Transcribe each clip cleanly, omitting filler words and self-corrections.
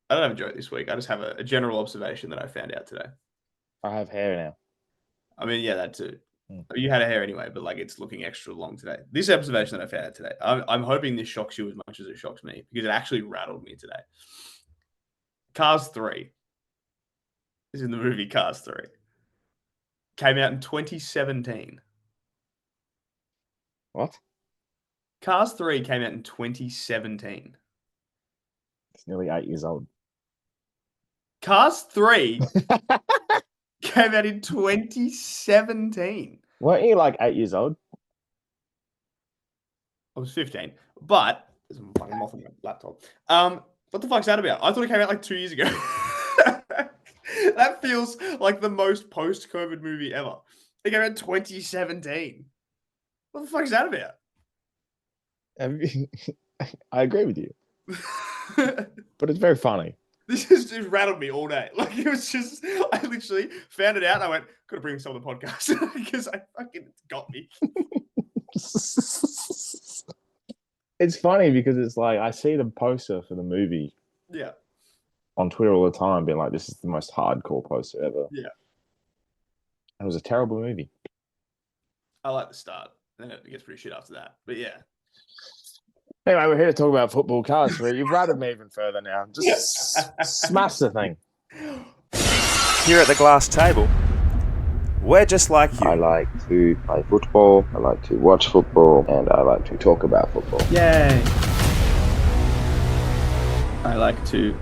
I don't have a joke this week. I just have a general observation that I found out today. I have hair now. I mean, yeah, that too. Mm. You had a hair anyway, but like it's looking extra long today. This observation that I found out today, I'm hoping this shocks you as much as it shocks me because it actually rattled me today. Cars 3 is in the movie Cars 3. Came out in 2017. What? Cars 3 came out in 2017. It's nearly 8 years old. Cars 3 came out in 2017. Weren't you like 8 years old? I was 15, but there's a fucking moth on my laptop. What the fuck's that about? I thought it came out like 2 years ago. That feels like the most post-COVID movie ever. It came out in 2017. What the fuck is that about? I agree with you, but it's very funny. This has just rattled me all day. Like it was just, I literally found it out and I went, gotta bring this on the podcast because I fucking got me. It's funny because it's like I see the poster for the movie Yeah. on Twitter all the time, being like, "This is the most hardcore poster ever." Yeah. It was a terrible movie. I like the start. Then it gets pretty shit after that. But yeah. Anyway, we're here to talk about football cars. You've rattled me even further now. Just smash the thing. Here at the glass table, we're just like you. I like to play football, I like to watch football, and I like to talk about football. Yay. I like to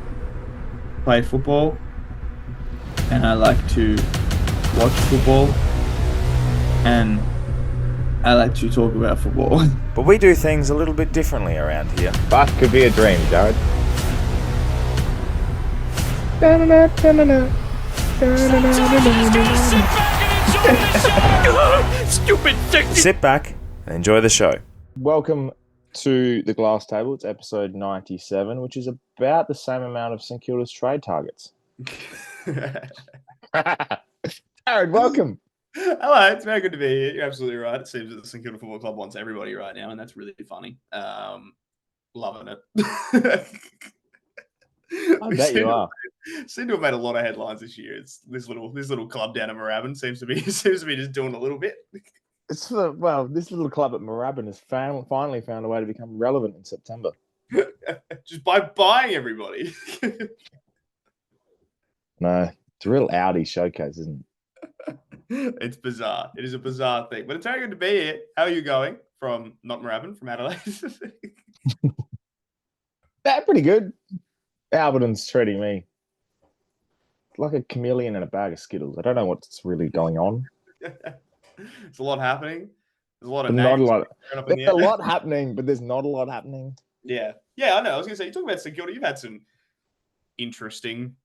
play football and I like to watch football and I like to talk about football. But we do things a little bit differently around here. Life could be a dream, Jared. Stupid dick. Sit back and enjoy the show. Welcome to the glass table. It's episode 97, which is about the same amount of St Kilda's trade targets. Jared, welcome. Hello, it's very good to be here. You're absolutely right. It seems that the St Kilda Football Club wants everybody right now, and that's really funny. Loving it. I bet you are. Seem to have made a lot of headlines this year. It's this little club down in Moorabbin seems to be just doing a little bit. This little club at Moorabbin has finally found a way to become relevant in September. Just by buying everybody. No, it's a real Audi showcase, isn't it? It's bizarre. It is a bizarre thing. But it's very good to be here. How are you going from not Moorabbin, from Adelaide? Pretty good. Alberton's treating me like a chameleon in a bag of Skittles. I don't know what's really going on. There's a lot happening. There's a lot of Not a lot. There's a lot happening, but there's not a lot happening. Yeah. Yeah, I know. I was going to say, you talk about St Kilda, you've had some interesting,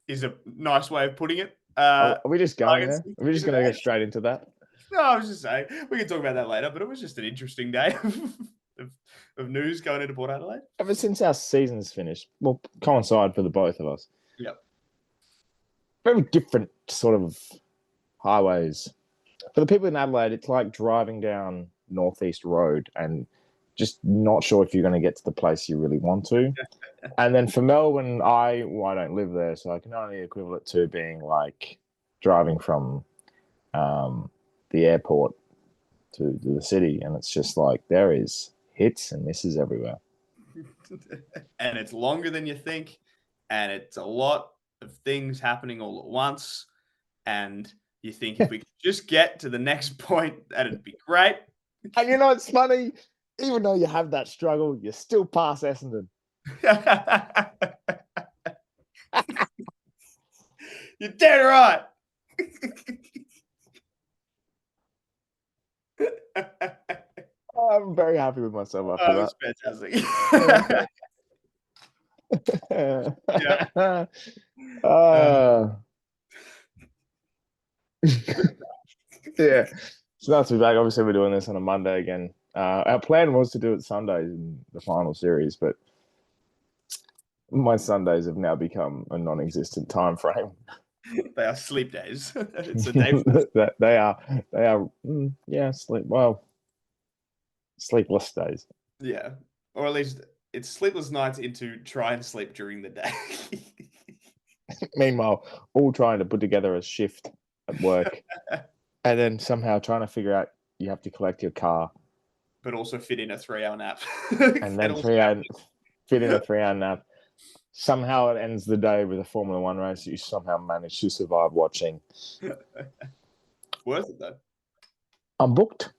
is a nice way of putting it. Are we just going there? Are we just going to go straight into that? No, I was just saying, we can talk about that later, but it was just an interesting day of news going into Port Adelaide. Ever since our season's finished, well, coincide for the both of us. Yep. Very different sort of highways. For the people in Adelaide, it's like driving down Northeast Road and just not sure if you're going to get to the place you really want to. And then for Melbourne, I don't live there, so I can only equivalent it to being like driving from the airport to the city, and it's just like there is hits and misses everywhere. And it's longer than you think, and it's a lot of things happening all at once, and you think if we could just get to the next point, that'd be great. And you know it's funny? Even though you have that struggle, you still pass Essendon. You're dead right. I'm very happy with myself after that. That's fantastic. Yeah. Yeah. So nice to be back. Obviously, we're doing this on a Monday again. Our plan was to do it Sundays in the final series, but my Sundays have now become a non-existent time frame. They are sleep days. It's a day for they are sleepless days. Yeah, or at least it's sleepless nights into try and sleep during the day. Meanwhile, all trying to put together a shift at work, and then somehow trying to figure out you have to collect your car, but also fit in a 3-hour nap. and then fit in a 3-hour nap. Somehow it ends the day with a Formula One race that you somehow managed to survive watching. Worth it though. I'm booked.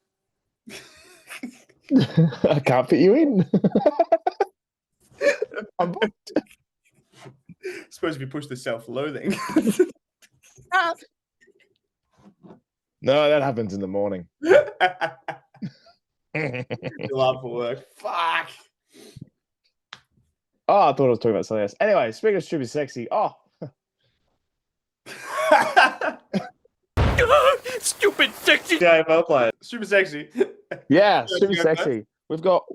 I can't fit you in. I'm booked. Suppose if you push the self-loathing. No, that happens in the morning. Still up for work. Fuck. Oh, I thought I was talking about something else. Anyway, speaking of stupid sexy, Stupid sexy. Yeah, well played. Super sexy. yeah, stupid sexy. We've got,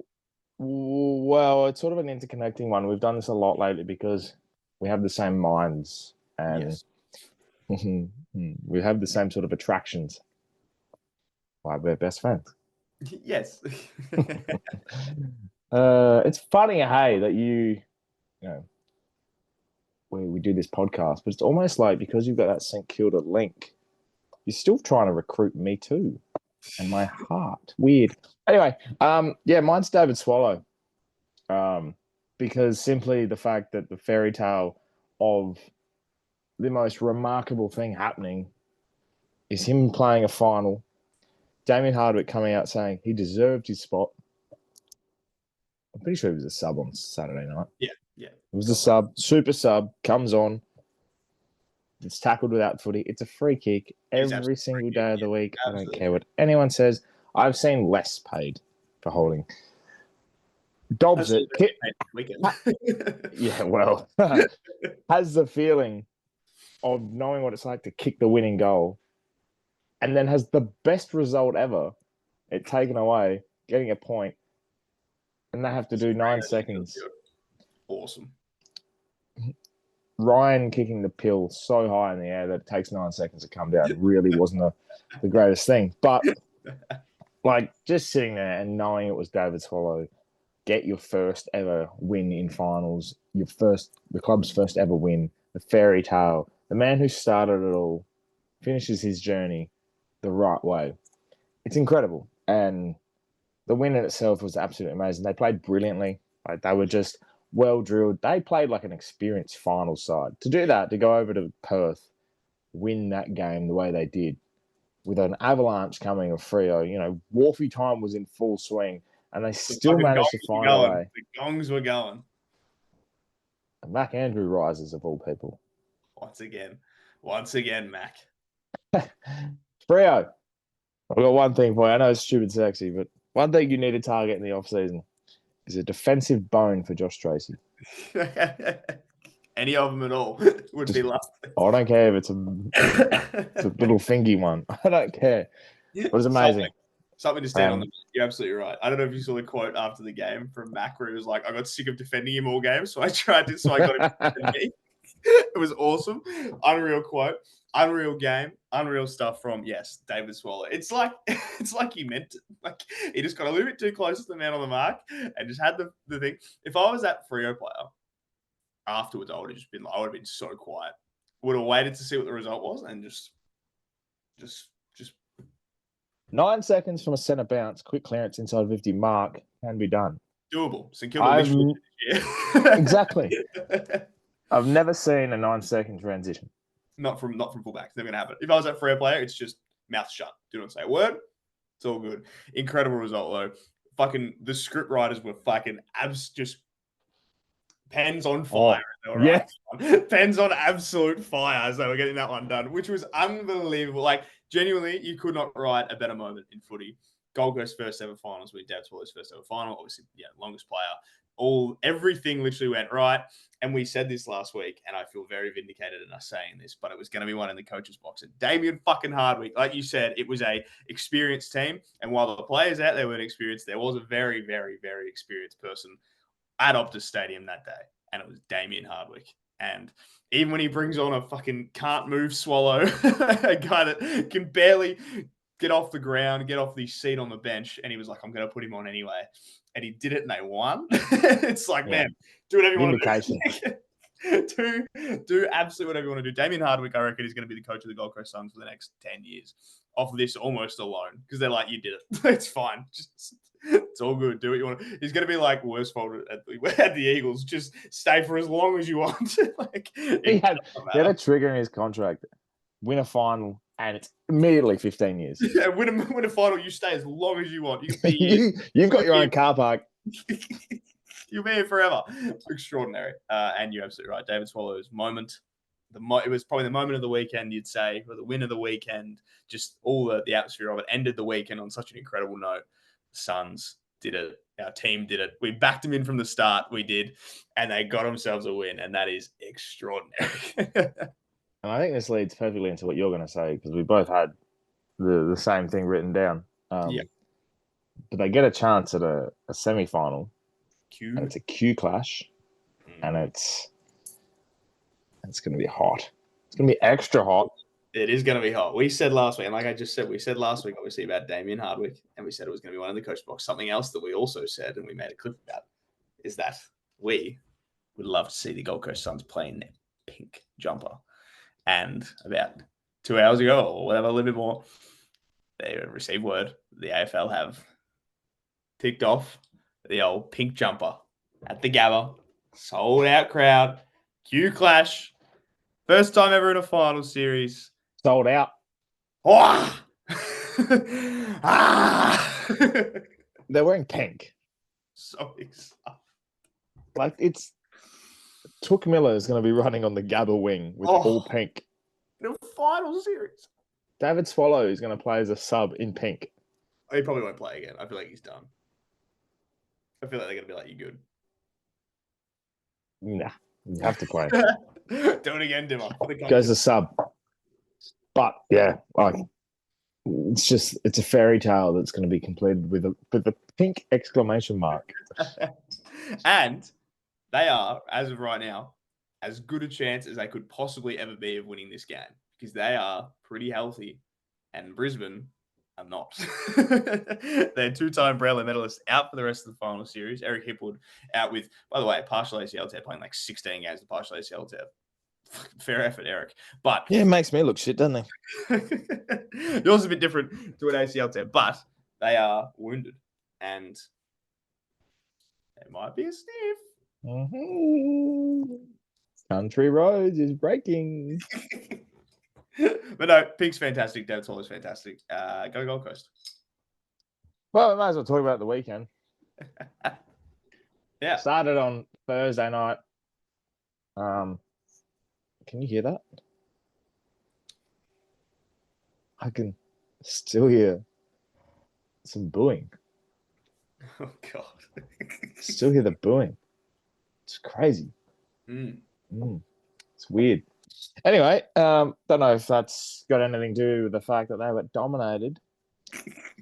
well, it's sort of an interconnecting one. We've done this a lot lately because we have the same minds and we have the same sort of attractions. Why we're best friends. Yes. It's funny, hey, that you know, we do this podcast, but it's almost like because you've got that St Kilda link, you're still trying to recruit me too, and my heart. Weird. Anyway, yeah, mine's David Swallow, because simply the fact that the fairy tale of the most remarkable thing happening is him playing a final. Damien Hardwick coming out saying he deserved his spot. I'm pretty sure he was a sub on Saturday night. Yeah. It was a sub, super sub, comes on. It's tackled without footy. It's a free kick every single day of the week. Absolutely. I don't care what anyone says. I've seen less paid for holding. Dobbs it. Yeah, well, has the feeling of knowing what it's like to kick the winning goal and then has the best result ever, it taken away, getting a point, and they have to do 9 seconds. Awesome. Ryan kicking the pill so high in the air that it takes 9 seconds to come down really wasn't the greatest thing. But like just sitting there and knowing it was David Swallow, get your first ever win in finals, the club's first ever win, the fairy tale, the man who started it all, finishes his journey the right way. It's incredible. And the win in itself was absolutely amazing. They played brilliantly. Like they were just well drilled. They played like an experienced final side. To do that, to go over to Perth, win that game the way they did, with an avalanche coming of Freo, Wharfie time was in full swing, and they still managed to find a way. The gongs were going. And Mac Andrew rises of all people. Once again, Mac. Freo, I've got one thing for you. I know it's stupid sexy, but one thing you need to target in the off-season is a defensive bone for Josh Tracy. Any of them at all would be lovely. I don't care if it's a little fingy one. I don't care. But it's amazing. Something to stand on. You're absolutely right. I don't know if you saw the quote after the game from Mac where he was like, I got sick of defending him all game, so I got him to defend me. It was awesome. Unreal quote. Unreal game. Unreal stuff from, David Swallow. It's like he meant it. Like he just got a little bit too close to the man on the mark and just had the thing. If I was that Freo player afterwards, I would have been so quiet. Would have waited to see what the result was and just 9 seconds from a centre bounce, quick clearance inside 50 mark can be done. Doable. St Kilda exactly. I've never seen a 9-second transition. Not from fullback. It's never going to happen. If I was that Freo player, it's just mouth shut. Do not say a word. It's all good. Incredible result, though. Fucking the script writers were fucking just pens on fire. Pens on absolute fire as they were getting that one done, which was unbelievable. Like, genuinely, you could not write a better moment in footy. Gold Coast first ever finals with David Swallow's first ever final. Obviously, longest player. Everything literally went right. And we said this last week, and I feel very vindicated in us saying this, but it was going to be one in the coach's box. And Damien fucking Hardwick, like you said, it was a experienced team. And while the players out there weren't experienced, there was a very, very, very experienced person at Optus Stadium that day. And it was Damien Hardwick. And even when he brings on a fucking can't move Swallow, a guy that can barely get off the ground, get off the seat on the bench. And he was like, I'm going to put him on anyway. And he did it and they won. It's like, Yeah. man, do whatever you want Vindication. to do. Do absolutely whatever you want to do. Damien Hardwick, I reckon, is going to be the coach of the Gold Coast Suns for the next 10 years off of this almost alone because they're like, you did it. It's fine. It's all good. Do what you want. He's going to be like worst fault at the Eagles. Just stay for as long as you want. Like He had a trigger in his contract. Win a final, and it's immediately 15 years. Yeah, win a final. You stay as long as you want. You can be You've got your own car park. You'll be here forever. Extraordinary. And you're absolutely right. David Swallow's moment. It was probably the moment of the weekend, you'd say, or the win of the weekend. Just all the atmosphere of it ended the weekend on such an incredible note. Suns did it. Our team did it. We backed them in from the start. We did. And they got themselves a win. And that is extraordinary. And I think this leads perfectly into what you're going to say because we both had the same thing written down. Yeah. But they get a chance at a semi-final. Q. And it's a Q clash. And it's going to be hot. It's going to be extra hot. It is going to be hot. We said last week, and like I just said, we said last week, obviously, about Damien Hardwick, and we said it was going to be one in the coach box. Something else that we also said, and we made a clip about, is that we would love to see the Gold Coast Suns play in their pink jumper. And about 2 hours ago, or whatever, a little bit more, they received word the AFL have ticked off the old pink jumper at the Gabba. Sold out crowd. Q clash. First time ever in a final series. Sold out. Oh! They're wearing pink. So excited. Like it's Took Miller is going to be running on the Gabba wing with all pink. In a final series. David Swallow is going to play as a sub in pink. He probably won't play again. I feel like he's done. I feel like they're going to be like, you good? Nah, you have to play. Do it again, Dimmer. Goes a sub. But yeah, like it's a fairy tale that's going to be completed with a pink exclamation mark. And they are, as of right now, as good a chance as they could possibly ever be of winning this game because they are pretty healthy and Brisbane are not. They're two-time Brownlow medalists out for the rest of the final series. Eric Hipwood out with, by the way, partial ACL tear, playing like 16 games of partial ACL tear. Fair effort, Eric. But yeah, it makes me look shit, doesn't it? Yours is a bit different to an ACL tear, but they are wounded and it might be a sniff. Mm-hmm. Country Roads is breaking. But no, Pink's fantastic. David Swallow's fantastic. Go Gold Coast. Well, we might as well talk about the weekend. Yeah. Started on Thursday night. Can you hear that? I can still hear some booing. Oh, God. Still hear the booing. It's crazy. It's weird. Anyway, don't know if that's got anything to do with the fact that they were dominated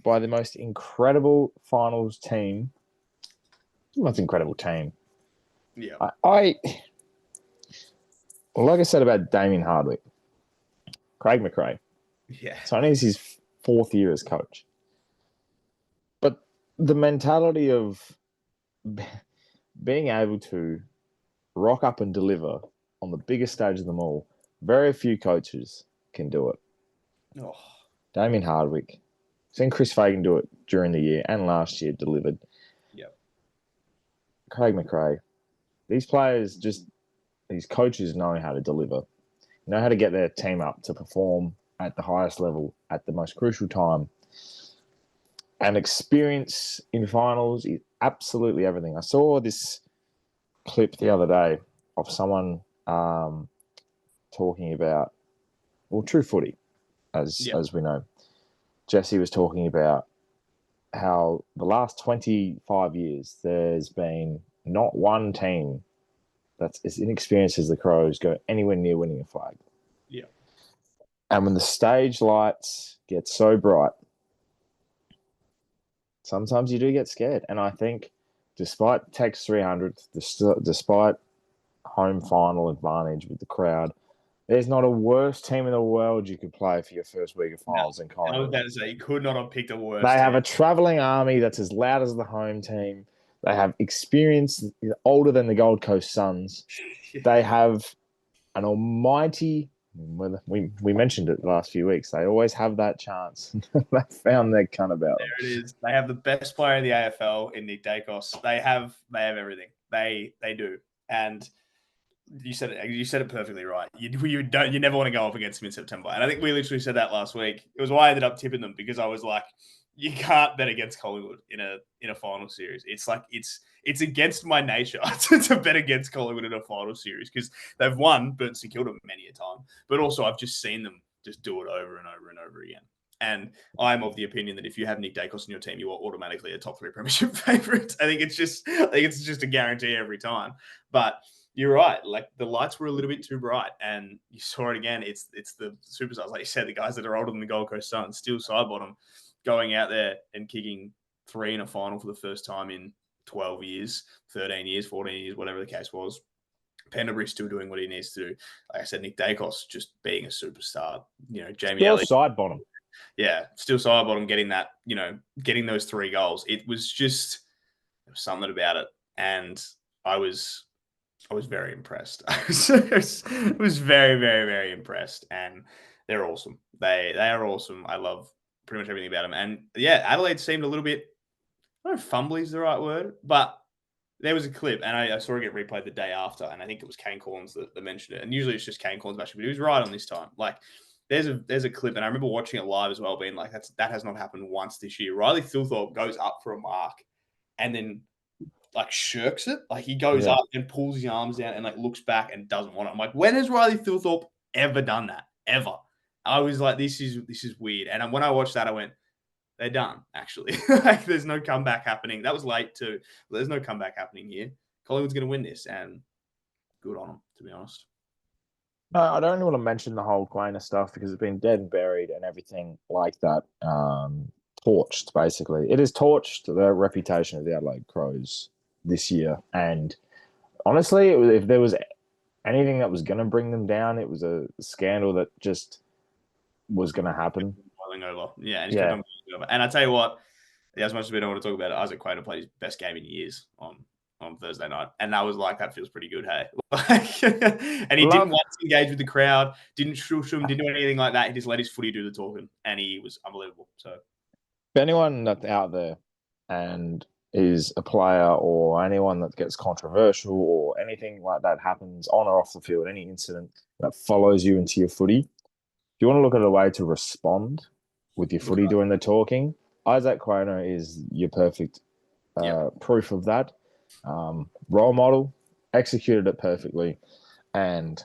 by the most incredible finals team. The most incredible team. Yeah. Like I said about Damien Hardwick, Craig McRae. Yeah. So I know this is his 4th year as coach. But the mentality of being able to rock up and deliver on the biggest stage of them all, very few coaches can do it. Oh. Damien Hardwick. Seen Chris Fagan do it during the year and last year delivered. Yep. Craig McRae. These coaches know how to deliver, know how to get their team up to perform at the highest level at the most crucial time. And experience in finals is absolutely everything. I saw this clip the other day of someone talking about, true footy, as we know. Jesse was talking about how the last 25 years there's been not one team that's as inexperienced as the Crows go anywhere near winning a flag. Yeah. And when the stage lights get so bright, sometimes you do get scared. And I think despite Tex 300, despite home final advantage with the crowd, There's not a worse team in the world you could play for your first week of finals in I was Collingwood. about to say, you could not have picked a worse They have team. a travelling army that's as loud as the home team. They have experience older than the Gold Coast Suns. They have an almighty. We mentioned it the last few weeks. They always have that chance. They found their cunt about them. There it is. They have the best player in the AFL in Nick Dacos. They have everything. They do. And you said it perfectly right. You never want to go up against them in September. And I think we literally said that last week. It was why I ended up tipping them, because I was like, you can't bet against Collingwood in a final series. It's like it's against my nature to bet against Collingwood in a final series, because they've won, burnt and killed them many a time. But also I've just seen them just do it over and over and over again. And I'm of the opinion that if you have Nick Dacos in your team, you are automatically a top 3 premiership favourite. I think it's just a guarantee every time. But you're right. Like, the lights were a little bit too bright, and you saw it again. It's the superstars, like you said, the guys that are older than the Gold Coast Suns, still side bottom, going out there and kicking 3 in a final for the first time in 12 years, 13 years, 14 years, whatever the case was. Pendlebury's still doing what he needs to do. Like I said, Nick Dacos just being a superstar. Jamie Still Elliott. side bottom. Yeah, still side bottom, getting that, getting those 3 goals. It was just, there was something about it. And I was very impressed. I was very, very, very impressed. And they're awesome. They are awesome. I love pretty much everything about them. And yeah, Adelaide seemed a little bit, I don't know if fumbly is the right word, but there was a clip, and I saw it get replayed the day after, and I think it was Kane Corns that mentioned it. And usually it's just Kane Corns matching, but he was right on this time. Like, there's a clip, and I remember watching it live as well, being like, that has not happened once this year. Riley Thilthorpe goes up for a mark and then like shirks it. Like, he goes up and pulls his arms down and like looks back and doesn't want it. I'm like, when has Riley Thilthorpe ever done that? Ever? I was like, this is weird. And when I watched that, I went, they're done, actually. Like, there's no comeback happening. That was late too. There's no comeback happening here. Collingwood's going to win this, and good on them, to be honest. I don't want to mention the whole Quainer stuff because it's been dead and buried and everything like that. Torched, basically. It has torched the reputation of the Adelaide Crows this year. And honestly, if there was anything that was going to bring them down, it was a scandal that just was going to happen. Boiling over. Yeah, and kept on boiling over. And I tell you what, as much as we don't want to talk about it, Isaac Quainer played his best game in years on Thursday night. And I was like, that feels pretty good, hey? And he didn't want to engage with the crowd, didn't shush him, didn't do anything like that. He just let his footy do the talking, and he was unbelievable. So, if anyone that's out there and is a player, or anyone that gets controversial or anything like that happens on or off the field, any incident that follows you into your footy, if you want to look at a way to respond with your footy doing the talking, Isaac Quainer is your perfect proof of that. Role model, executed it perfectly, and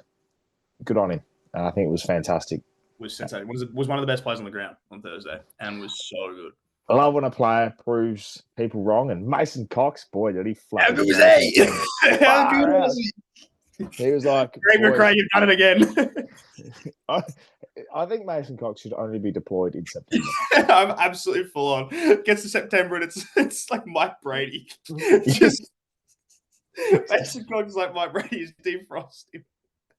good on him. And I think it was fantastic. Was sensational. Was one of the best players on the ground on Thursday, and was so good. I love when a player proves people wrong. And Mason Cox, boy, did he flap. How good was he? How good was he? He was like, Greg McRae, you've done it again. I think Mason Cox should only be deployed in September. I'm absolutely full on. Gets to September and it's like Mike Brady. Just Mason Cox is like Mike Brady is defrosting.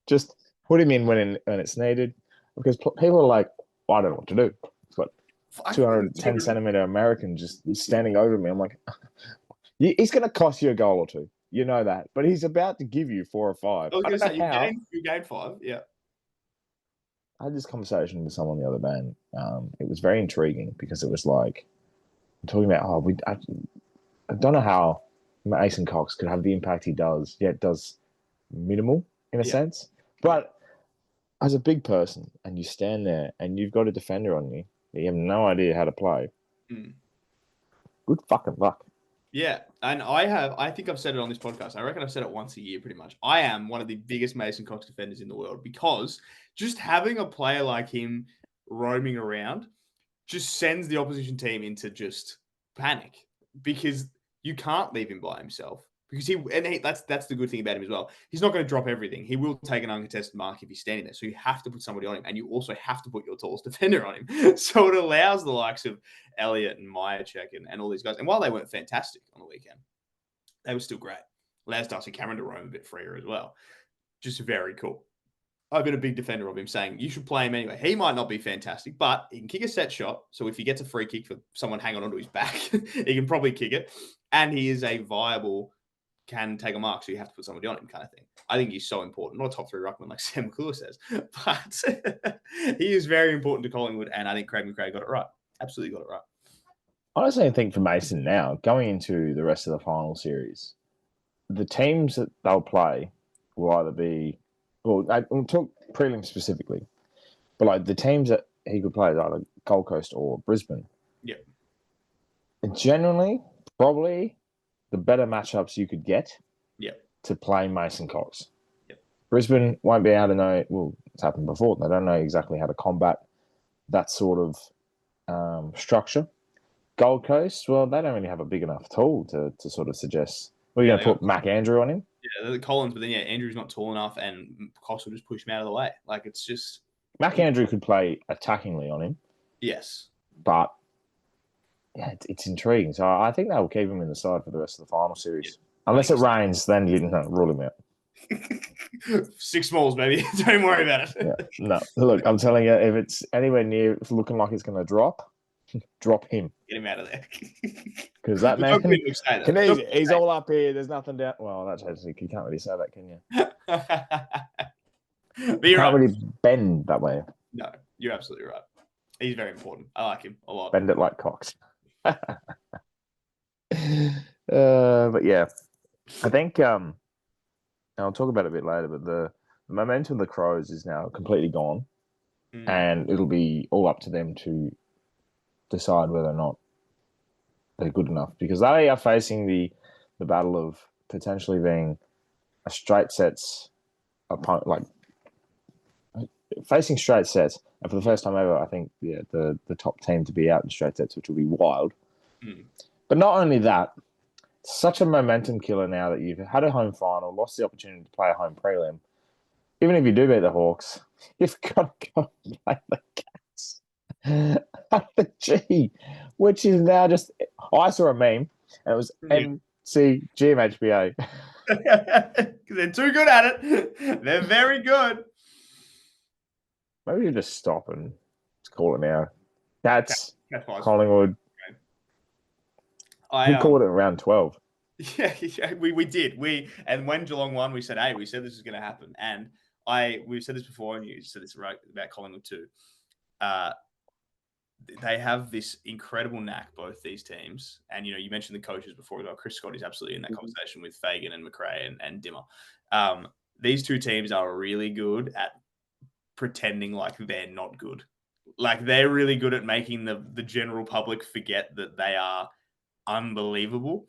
Just put him in when it's needed, because people are like, I don't know what to do. It's got 210 centimeter American just standing over me. I'm like, he's going to cost you a goal or two. You know that, but he's about to give you 4 or 5. I was going to say, you gained 5, yeah. I had this conversation with someone the other day, and it was very intriguing because it was like, I'm talking about, I don't know how Mason Cox could have the impact he does, yet does minimal in a sense. But as a big person, and you stand there and you've got a defender on you, you have no idea how to play. Good fucking luck. Yeah, and I think I've said it on this podcast. I reckon I've said it once a year pretty much. I am one of the biggest Mason Cox defenders in the world, because just having a player like him roaming around just sends the opposition team into just panic, because you can't leave him by himself. Because that's the good thing about him as well. He's not going to drop everything. He will take an uncontested mark if he's standing there. So you have to put somebody on him, and you also have to put your tallest defender on him. So it allows the likes of Elliott and Myercheck and all these guys. And while they weren't fantastic on the weekend, they were still great. Allows Darcy Cameron to roam a bit freer as well. Just very cool. I've been a big defender of him, saying you should play him anyway. He might not be fantastic, but he can kick a set shot. So if he gets a free kick for someone hanging onto his back, he can probably kick it. And he is a viable, can take a mark, so you have to put somebody on him kind of thing. I think he's so important. Not a top 3 ruckman like Sam McClure says, but he is very important to Collingwood, and I think Craig McRae got it right. Absolutely got it right. Honestly, I think for Mason now, going into the rest of the final series, the teams that they'll play will either be, well, I'll talk prelim specifically, but like the teams that he could play is either Gold Coast or Brisbane. Yeah. Generally, probably the better matchups you could get to play Mason Cox. Yep. Brisbane won't be able to know, well, it's happened before, they don't know exactly how to combat that sort of structure. Gold Coast, well, they don't really have a big enough tool to sort of suggest. We're going to put Mac Andrew on him. Yeah, the Collins, but then Andrew's not tall enough, and Cox will just push him out of the way. Like it's just Mac Andrew could play attackingly on him. Yes, but yeah, it's intriguing. So I think they'll keep him in the side for the rest of the final series, unless it rains. Then you can rule him out. 6 smalls, baby. Don't worry about it. Yeah. No, look, I'm telling you, if it's anywhere near looking like it's going to drop him. Get him out of there. Because that man, he's all up here. There's nothing down. Well, that's actually, you can't really say that, can you? But you can't really bend that way. No, you're absolutely right. He's very important. I like him a lot. Bend it like Cox. But yeah, I think I'll talk about it a bit later, but the momentum of the Crows is now completely gone, and it'll be all up to them to decide whether or not they're good enough, because they are facing the battle of potentially being a straight sets opponent, like facing straight sets, and for the first time ever, I think the top team to be out in straight sets, which will be wild. But not only that, such a momentum killer now that you've had a home final, lost the opportunity to play a home prelim. Even if you do beat the Hawks, you've got to go and play the Cats at the G, which is now just. I saw a meme, and it was MCGMHBA. They're too good at it. They're very good. Maybe you just stop and call it now. Cats, Collingwood. We called it around 12. Yeah, we did. And when Geelong won, we said, hey, we said this is going to happen. And we've said this before, and you said this right about Collingwood too. They have this incredible knack, both these teams. And, you mentioned the coaches before. Chris Scott is absolutely in that conversation with Fagan and McRae and Dimmer. These two teams are really good at pretending like they're not good. Like they're really good at making the general public forget that they are unbelievable.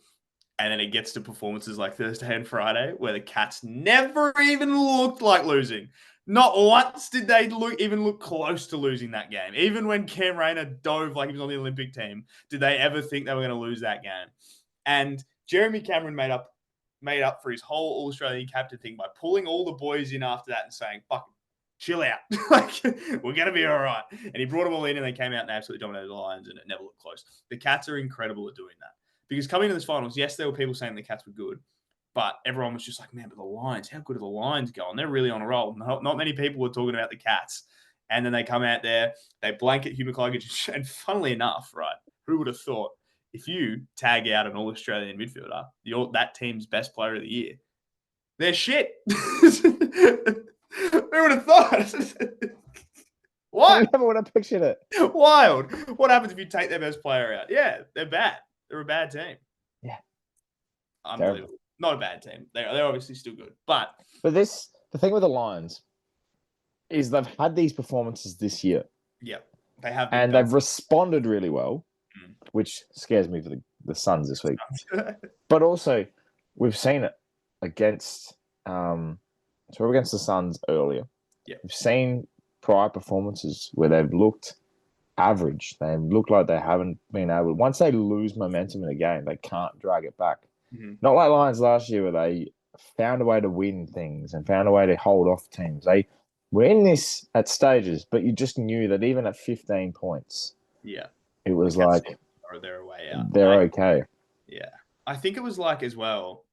And then it gets to performances like Thursday and Friday where the Cats never even looked like losing. Not once did they even look close to losing that game. Even when Cam Rayner dove like he was on the Olympic team, did they ever think they were going to lose that game? And Jeremy Cameron made up for his whole All-Australian captain thing by pulling all the boys in after that and saying, fuck, chill out. Like, we're going to be all right. And he brought them all in, and they came out and absolutely dominated the Lions, and it never looked close. The Cats are incredible at doing that. Because coming into this finals, yes, there were people saying the Cats were good, but everyone was just like, man, but the Lions, how good are the Lions going? They're really on a roll. Not many people were talking about the Cats. And then they come out there, they blanket Hugh McCluggage, and funnily enough, right, who would have thought if you tag out an All-Australian midfielder, that team's best player of the year, they're shit. Who would have thought? What? I never would have pictured it. Wild. What happens if you take their best player out? Yeah, they're bad. They're a bad team. Yeah. Unbelievable. Terrible. Not a bad team. They're obviously still good. But the thing with the Lions is they've had these performances this year. Yeah. They have. And they've responded really well, which scares me for the Suns this week. But also, we've seen it against against the Suns earlier. Yeah. We've seen prior performances where they've looked average. They look like they haven't been able. Once they lose momentum in a game, they can't drag it back. Not like Lions last year, where they found a way to win things and found a way to hold off teams. They were in this at stages, but you just knew that even at 15 points, it was like they're way out. They're okay. Yeah, I think it was like as well.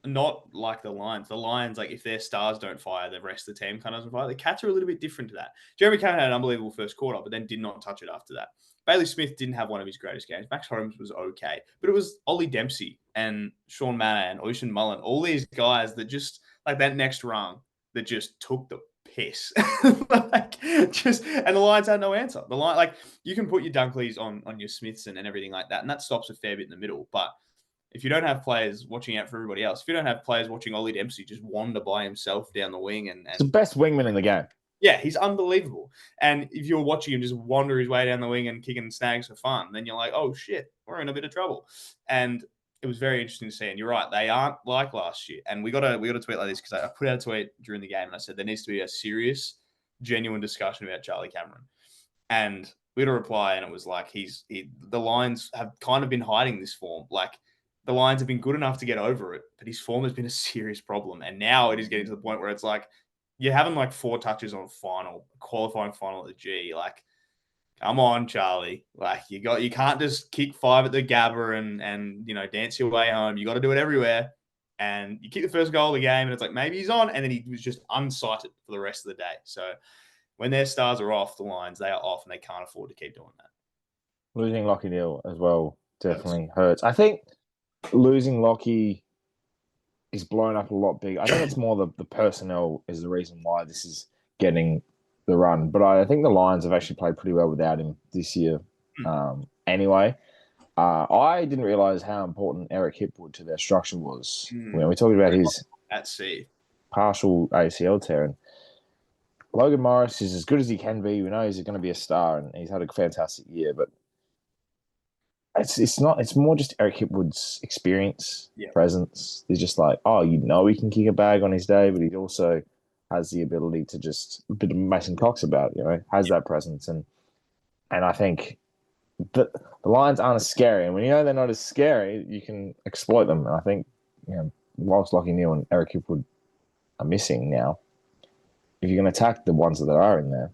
not like the Lions. The Lions, like if their stars don't fire, the rest of the team kind of doesn't fire. The Cats are a little bit different to that. Jeremy Cameron had an unbelievable first quarter, but then did not touch it after that. Bailey Smith didn't have one of his greatest games. Max Holmes was okay, but it was Ollie Dempsey and Sean Manor and Ocean Mullen, all these guys that just like that next rung that just took the piss. And the Lions had no answer. The line, like you can put your Dunkleys on your Smiths and everything like that, and that stops a fair bit in the middle, but if you don't have players watching out for everybody else, if you don't have players watching Ollie Dempsey just wander by himself down the wing He's the best wingman in the game. Yeah, he's unbelievable. And if you're watching him just wander his way down the wing and kicking snags for fun, then you're like, oh shit, we're in a bit of trouble. And it was very interesting to see. And you're right, they aren't like last year. And we got to tweet like this because I put out a tweet during the game and I said there needs to be a serious, genuine discussion about Charlie Cameron. And we had a reply, and it was like the Lions have kind of been hiding this form. Like the Lions have been good enough to get over it, but his form has been a serious problem. And now it is getting to the point where it's like you're having like 4 touches on qualifying final at the G. Like, come on, Charlie. Like you can't just kick 5 at the Gabba and dance your way home. You got to do it everywhere. And you kick the first goal of the game, and it's like maybe he's on, and then he was just unsighted for the rest of the day. So when their stars are off, the Lions, they are off, and they can't afford to keep doing that. Losing Lockie Neal as well definitely hurts. I think losing Lockie is blown up a lot bigger. I think it's more the personnel is the reason why this is getting the run. But I think the Lions have actually played pretty well without him this year anyway. I didn't realise how important Eric Hipwood to their structure was. When we talked about his at sea partial ACL tear. And Logan Morris is as good as he can be. We know he's going to be a star, and he's had a fantastic year. But it's not. It's more just Eric Hipwood's experience, presence. He's just like, he can kick a bag on his day, but he also has the ability to just a bit of Mason Cox about it, has that presence, and I think the Lions aren't as scary, and when you know they're not as scary, you can exploit them. And I think whilst Lockie Neal and Eric Hipwood are missing now, if you're going to attack the ones that are in there,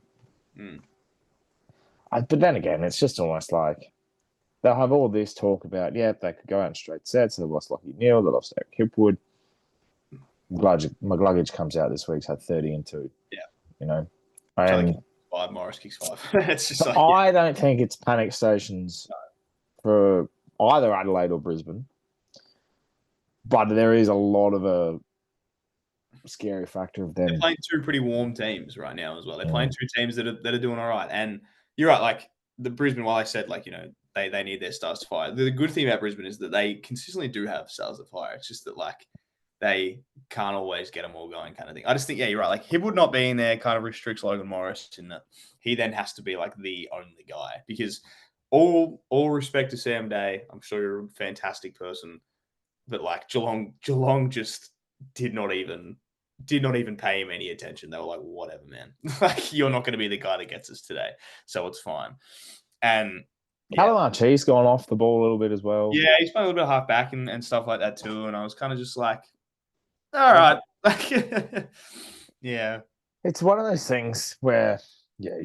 but then again, it's just almost like they'll have all this talk about, they could go out in straight sets. They lost Lockie Neal, they lost Eric Hipwood. McGluggage comes out this week, he's had 30 and 2. And 5, Morris kicks 5. It's just like, I don't think it's panic stations for either Adelaide or Brisbane. But there is a lot of a scary factor of them. They're playing 2 pretty warm teams right now as well. They're playing 2 teams that are doing all right. And you're right, like the Brisbane, while I said they need their stars to fire. The good thing about Brisbane is that they consistently do have stars to fire. It's just that they can't always get them all going, kind of thing. I just think, you're right. Like Hipwood not being there kind of restricts Logan Morris in that he then has to be like the only guy. Because all respect to Sam Day, I'm sure you're a fantastic person, but like Geelong just did not even pay him any attention. They were like, whatever, man. Like you're not going to be the guy that gets us today, so it's fine. And Callum Archie's gone off the ball a little bit as well. Yeah, he's playing a little bit of half back and stuff like that too. And I was kind of just like, all right. Yeah. It's one of those things where, they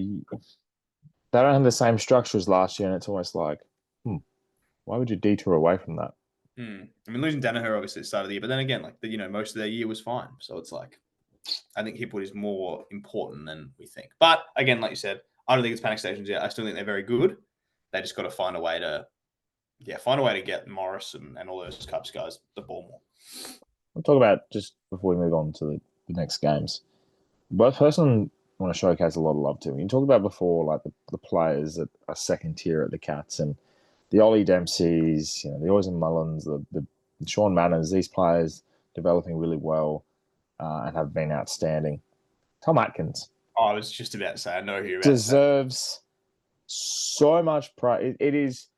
don't have the same structure as last year. And it's almost like, why would you detour away from that? I mean, losing Danaher obviously at the start of the year. But then again, most of their year was fine. So it's like, I think Hipwood is more important than we think. But again, like you said, I don't think it's panic stations yet. I still think they're very good. They just got to find a way to get Morris and all those Cubs guys the ball more. We'll talk about, just before we move on to the next games, but person I want to showcase a lot of love to. You talked about before, like the players that are second tier at the Cats, and the Ollie Dempseys, the Oisin Mullins, the Sean Manners, these players developing really well and have been outstanding. Tom Atkins. I was just about to say, I know who you're about deserves so much praise. It is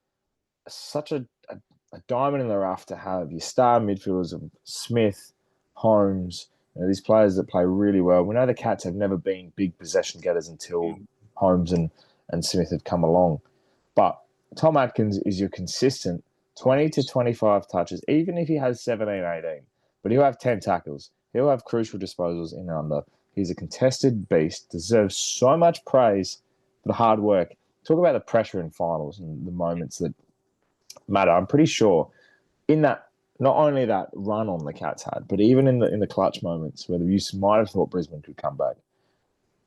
such a diamond in the rough to have your star midfielders of Smith, Holmes, these players that play really well. We know the Cats have never been big possession getters until Holmes and Smith have come along. But Tom Atkins is your consistent 20 to 25 touches, even if he has 17, 18. But he'll have 10 tackles. He'll have crucial disposals in and under. He's a contested beast, deserves so much praise for the hard work. Talk about the pressure in finals and the moments that matter. I'm pretty sure in that not only that run on the Cats had, but even in the clutch moments where you might have thought Brisbane could come back.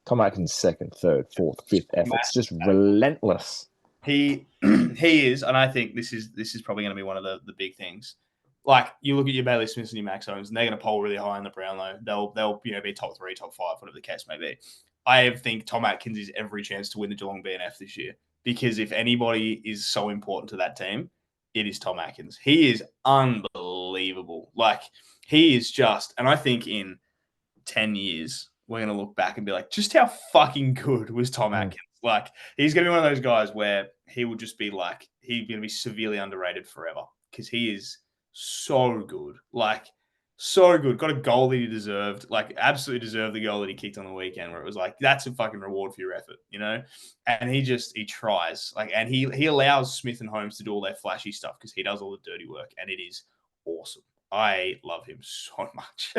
Tom Atkins' second, third, fourth, fifth efforts, just relentless. He is, and I think this is probably going to be one of the big things. Like, you look at your Bailey Smiths and your Max Owens, and they're going to poll really high in the Brownlow. They'll be top 3, top 5, whatever the case may be. I think Tom Atkins is every chance to win the Geelong BNF this year, because if anybody is so important to that team, it is Tom Atkins. He is unbelievable. Like, he is just, and I think in 10 years, we're going to look back and be like, just how fucking good was Tom Atkins? Like, he's going to be one of those guys where he will just be like, he's going to be severely underrated forever, because he is so good. Like, so good. Got a goal that he deserved. Like, absolutely deserved the goal that he kicked on the weekend, where it was like, that's a fucking reward for your effort, you know? And he tries. Like, and he allows Smith and Holmes to do all their flashy stuff, because he does all the dirty work, and it is awesome. I love him so much.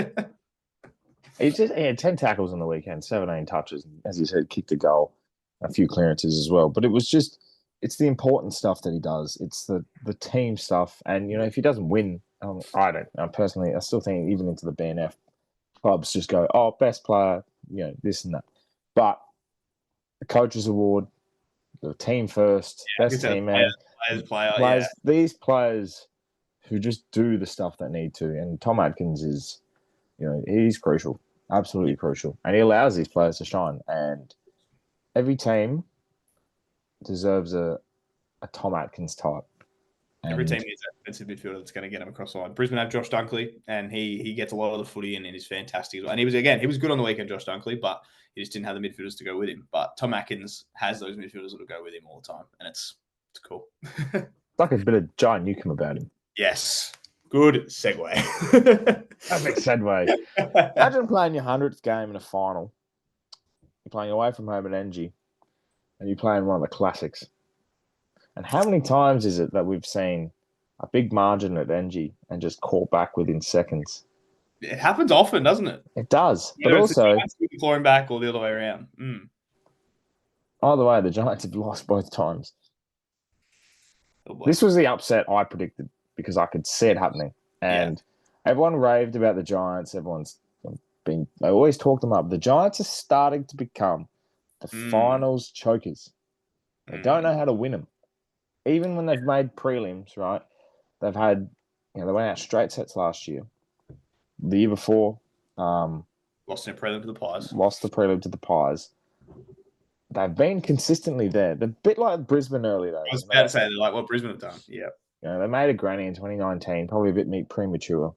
He had 10 tackles on the weekend, 17 touches, as you said, kicked a goal, a few clearances as well. But it was just, it's the important stuff that he does. It's the team stuff. And, you know, if he doesn't win, I still think even into the BNF, clubs just go, oh, best player, you know, this and that. But the coaches award, the team first, best team man, players, these players who just do the stuff that need to. And Tom Atkins is, you know, he's crucial, absolutely crucial. And he allows these players to shine. And every team deserves a Tom Atkins type. Every team needs that defensive midfielder that's going to get him across the line. Brisbane have Josh Dunkley, and he gets a lot of the footy in and is fantastic. And he was good on the weekend, Josh Dunkley, but he just didn't have the midfielders to go with him. But Tom Atkins has those midfielders that will go with him all the time, and it's cool. It's like a bit of John Newcomb about him. Yes. Good segue. Perfect segue. Imagine playing your 100th game in a final. You're playing away from home at NG, and you're playing one of the classics. And how many times is it that we've seen a big margin at NG and just caught back within seconds? It happens often, doesn't it? It does. But also, clawing back or the other way around. Either way, the Giants have lost both times. This was the upset I predicted, because I could see it happening. And everyone raved about the Giants. They always talked them up. The Giants are starting to become the finals chokers. They don't know how to win them. Even when they've made prelims, right? They've had, they went out straight sets last year. The year before, lost in a prelim to the Pies. Lost the prelim to the Pies. They've been consistently there. They're a bit like Brisbane early days. I was about to say, they're like what Brisbane have done. Yeah. They made a granny in 2019, probably a bit premature.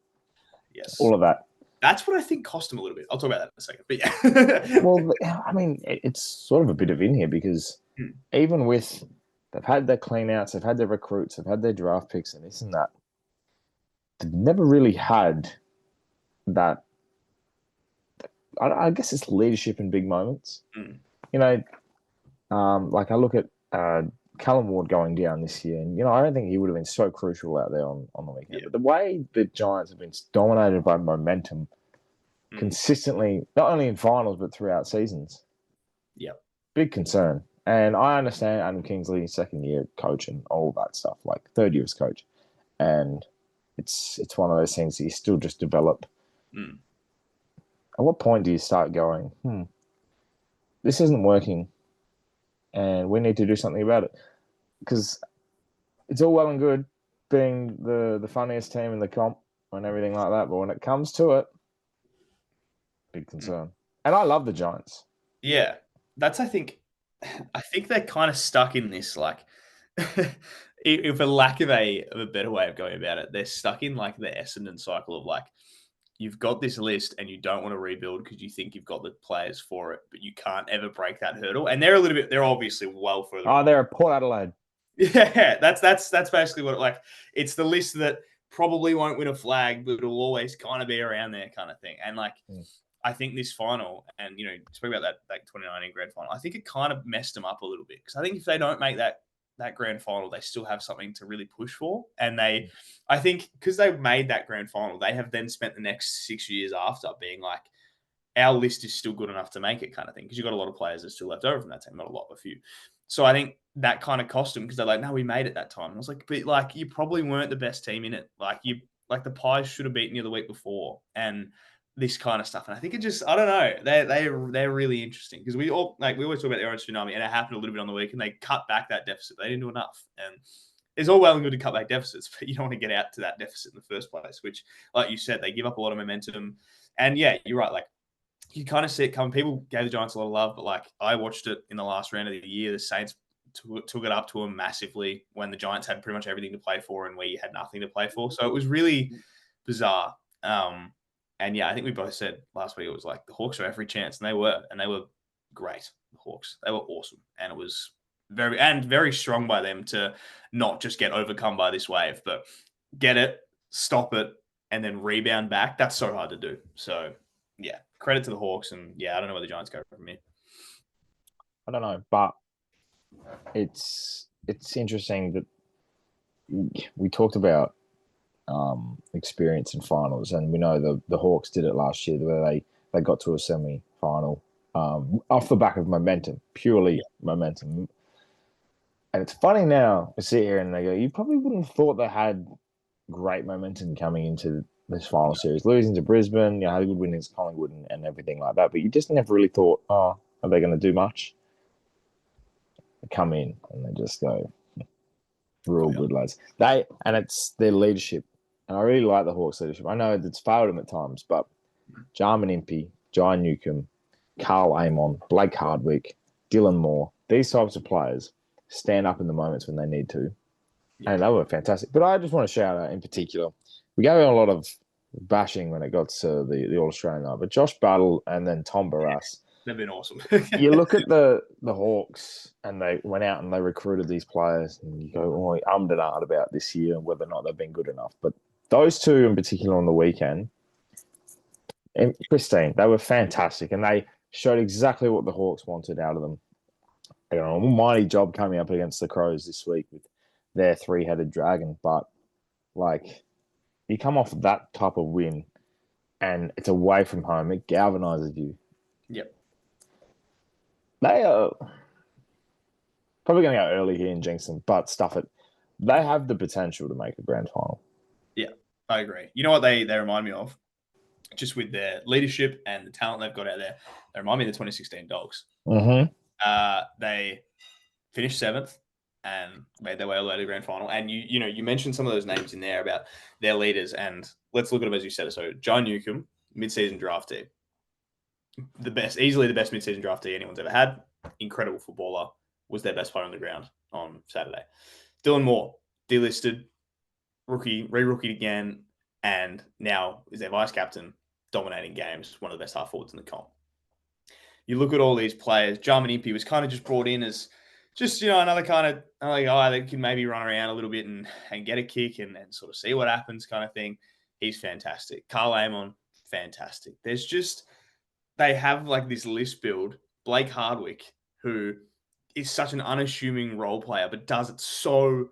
Yes. All of that. That's what I think cost them a little bit. I'll talk about that in a second. But yeah. Well, I mean, it's sort of a bit of in here, because even with, they've had their clean outs, they've had their recruits, they've had their draft picks and this and that. They've never really had that. I guess it's leadership in big moments. Like I look at Callum Ward going down this year, and I don't think he would have been so crucial out there on the weekend. But the way the Giants have been dominated by momentum consistently, not only in finals but throughout seasons, big concern. And I understand Adam Kingsley, second year coach and all that stuff, like third year as coach, and it's one of those things that you still just develop. At what point do you start going, this isn't working, and we need to do something about it? Because it's all well and good being the funniest team in the comp and everything like that, but when it comes to it, big concern. And I love the Giants. Yeah, I think they're kind of stuck in this, like, for lack of a better way of going about it, they're stuck in like the Essendon cycle of like, you've got this list and you don't want to rebuild because you think you've got the players for it, but you can't ever break that hurdle. And they're obviously well further. Oh, they're at Port Adelaide. Yeah, that's basically what it's the list that probably won't win a flag, but it'll always kind of be around there kind of thing. And like, I think this final, and speak about that 2019 grand final, I think it kind of messed them up a little bit, because I think if they don't make that grand final, they still have something to really push for. And I think because they've made that grand final, they have then spent the next 6 years after being like, our list is still good enough to make it kind of thing. Because you've got a lot of players that are still left over from that team, not a lot, but a few. So I think that kind of cost them, because they're like, no, we made it that time. And I was like, but like, you probably weren't the best team in it. Like Like the Pies should have beaten you the week before, and this kind of stuff. And I think it just, I don't know, they're really interesting because we always talk about the Orange Tsunami, and it happened a little bit on the week, and they cut back that deficit. They didn't do enough, and it's all well and good to cut back deficits, but you don't want to get out to that deficit in the first place. Which, like you said, they give up a lot of momentum. And yeah, you're right. Like you kind of see it coming. People gave the Giants a lot of love, but like I watched it in the last round of the year. The Saints took it up to them massively when the Giants had pretty much everything to play for and we had nothing to play for. So it was really bizarre. And yeah, I think we both said last week it was like the Hawks are every chance, and they were great. The Hawks, they were awesome, and it was very strong by them to not just get overcome by this wave, but get it, stop it, and then rebound back. That's so hard to do. So yeah, credit to the Hawks, and yeah, I don't know where the Giants go from here. I don't know, but it's interesting that we talked about experience in finals, and we know the Hawks did it last year where they got to a semi-final off the back of momentum, purely momentum. And it's funny now we sit here and they go, you probably wouldn't have thought they had great momentum coming into this final series, losing to Brisbane, had a good win against Collingwood and everything like that, but you just never really thought, are they going to do much? They come in and they just go, real good lads. It's their leadership. And I really like the Hawks' leadership. I know it's failed them at times, but Jarman Impey, Jai Newcomb, Carl Amon, Blake Hardwick, Dylan Moore, these types of players stand up in the moments when they need to. Yeah. And they were fantastic. But I just want to shout out in particular, we gave them a lot of bashing when it got to the All-Australian night, but Josh Battle and then Tom Barras. They've been awesome. You look at the Hawks, and they went out and they recruited these players, and you go, oh, I'm and aren't about this year and whether or not they've been good enough. But those two in particular on the weekend, and Christine, they were fantastic, and they showed exactly what the Hawks wanted out of them. They got an almighty job coming up against the Crows this week with their three-headed dragon, but like you come off that type of win and it's away from home, it galvanizes you. Yep. They are probably going to go early here in Jinxon, but stuff it. They have the potential to make a grand final. Yeah, I agree. You know what they remind me of? Just with their leadership and the talent they've got out there, they remind me of the 2016 Dogs. Mm-hmm. They finished 7th and made their way all the way to the grand final. And you mentioned some of those names in there about their leaders, and let's look at them as you said. So Jai Newcomb, mid-season draftee, easily the best mid-season draftee anyone's ever had. Incredible footballer, was their best player on the ground on Saturday. Dylan Moore, delisted, re-rookied again, and now is their vice captain, dominating games, one of the best half forwards in the comp. You look at all these players. Jarman Impey was kind of just brought in as just, another guy that can maybe run around a little bit and get a kick and sort of see what happens kind of thing. He's fantastic. Carl Amon, fantastic. They have like this list build. Blake Hardwick, who is such an unassuming role player, but does it so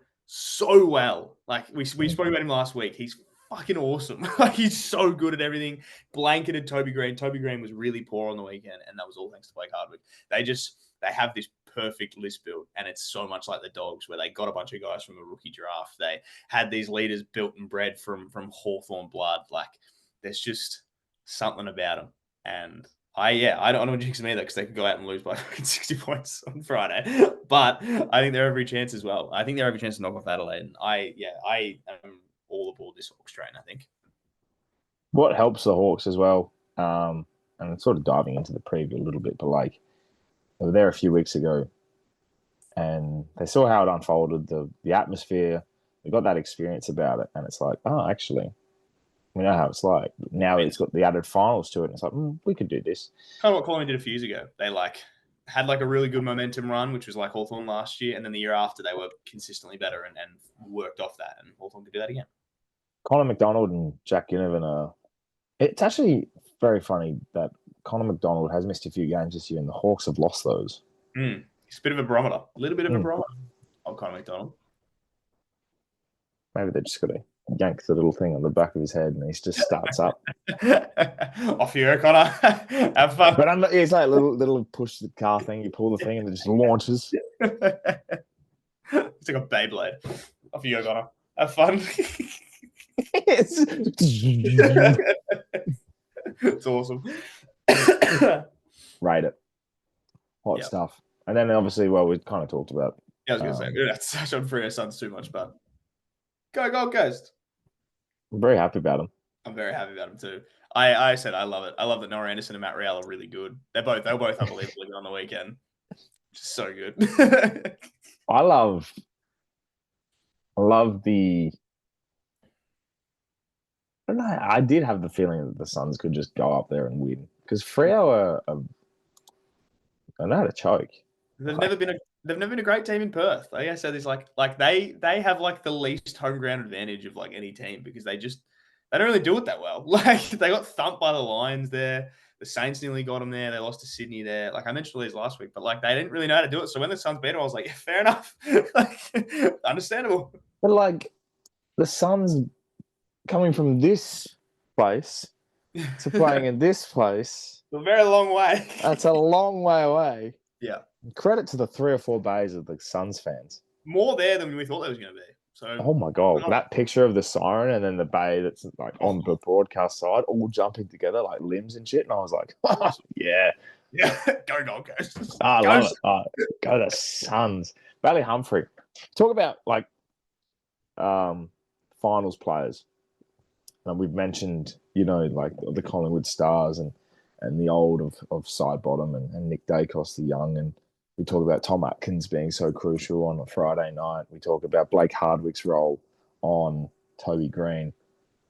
well. Like we spoke about him last week. He's fucking awesome. Like he's so good at everything. Blanketed Toby Green. Toby Green was really poor on the weekend, and that was all thanks to Blake Hardwick. They have this perfect list built, and it's so much like the Dogs, where they got a bunch of guys from a rookie draft. They had these leaders built and bred from Hawthorn blood. Like there's just something about them, and I don't want to jinx them either because they could go out and lose by 60 points on Friday. But I think they're every chance as well. I think they're every chance to knock off Adelaide. And I am all aboard this Hawks train, I think. What helps the Hawks as well, and it's sort of diving into the preview a little bit, but like they were there a few weeks ago and they saw how it unfolded, the atmosphere, they got that experience about it, and it's like, oh, actually, we know how it's like. Now it's got the added finals to it, and it's like, we could do this. Kind of what Collingwood did a few years ago. They had a really good momentum run, which was like Hawthorn last year, and then the year after they were consistently better and worked off that, and Hawthorn could do that again. Connor McDonald and Jack Ginnivan are... It's actually very funny that Connor McDonald has missed a few games this year, and the Hawks have lost those. He's a bit of a barometer. A little bit of a barometer on Connor McDonald. Maybe they just got to yank the little thing on the back of his head and he just starts up. Off you go, Connor. Have fun. But it's like a little push the car thing. You pull the thing and it just launches. It's like a Beyblade. Off you go, Connor. Have fun. It's awesome. Rate it. Hot Yep. stuff. And then obviously, well, we kind of talked about. Yeah, I was going to say, we don't have to touch on Freo Suns too much, but go Gold Coast. I'm very happy about them. I'm very happy about them too. I said I love it. I love that Noah Anderson and Matt Real are really good. They're both unbelievably good on the weekend. Just so good. I love the. I don't know. I did have the feeling that the Suns could just go up there and win because Freo are I know how to choke. They've never been a great team in Perth. Like I said, it's like they have like the least home ground advantage of like any team because they don't really do it that well. Like they got thumped by the Lions there. The Saints nearly got them there. They lost to Sydney there. Like I mentioned all these last week, but like they didn't really know how to do it. So when the Suns beat them, I was like, yeah, fair enough. Like understandable. But like the Suns coming from this place to playing in this place, a very long way. That's a long way away. Yeah. Credit to the 3 or 4 bays of the Suns fans. More there than we thought there was going to be. So, oh my god, that picture of the siren and then the bay that's like on the broadcast side, all jumping together like limbs and shit, and I was like, yeah, go Gold Coast. I love it. Go the Suns. Bailey Humphrey. Talk about like finals players. And we've mentioned, like the Collingwood Stars and the old of Sidebottom and Nick Dacos the young, and we talk about Tom Atkins being so crucial on a Friday night. We talk about Blake Hardwick's role on Toby Green.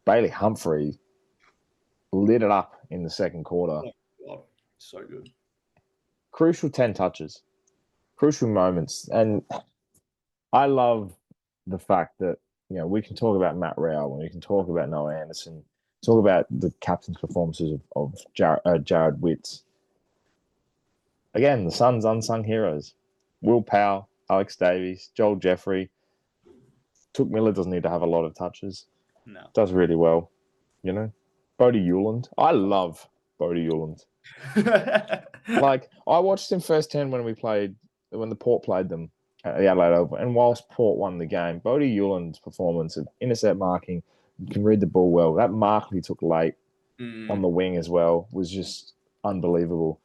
Bailey Humphrey lit it up in the second quarter. Oh, so good. Crucial 10 touches. Crucial moments. And I love the fact that, we can talk about Matt Rowell and we can talk about Noah Anderson, talk about the captain's performances of Jared Witts. Again, the Suns' unsung heroes. Will Powell, Alex Davies, Joel Jeffrey. Took Miller doesn't need to have a lot of touches. No. Does really well. Bodie Hewland. I love Bodie Hewland. Like, I watched him firsthand when the Port played them at the Adelaide Oval. And whilst Port won the game, Bodie Hewland's performance of intercept marking, can read the ball well. That mark he took late on the wing as well was just unbelievable.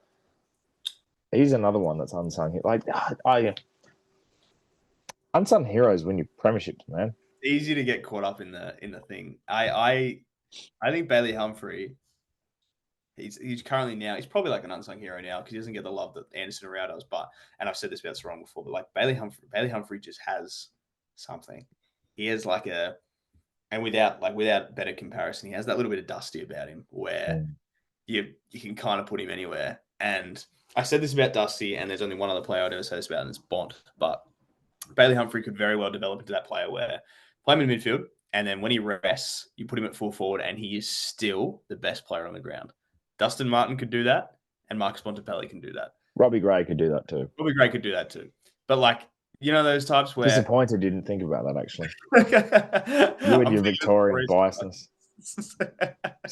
He's another one that's unsung. Like, unsung heroes win you premierships, man. Easy to get caught up in the thing. I think Bailey Humphrey, he's currently now, he's probably like an unsung hero now because he doesn't get the love that Anderson and Rao does. And I've said this about Sarong before, but like Bailey Humphrey just has something. He has like and without better comparison, he has that little bit of Dusty about him where you can kind of put him anywhere. And I said this about Dusty, and there's only one other player I'd ever say this about, and it's Bont. But Bailey Humphrey could very well develop into that player where play him in midfield, and then when he rests, you put him at full forward, and he is still the best player on the ground. Dustin Martin could do that, and Marcus Bontempelli can do that. Robbie Gray could do that too. Robbie Gray could do that too. But like, those types where... Disappointed didn't think about that, actually. You and your Victorian biasness. It's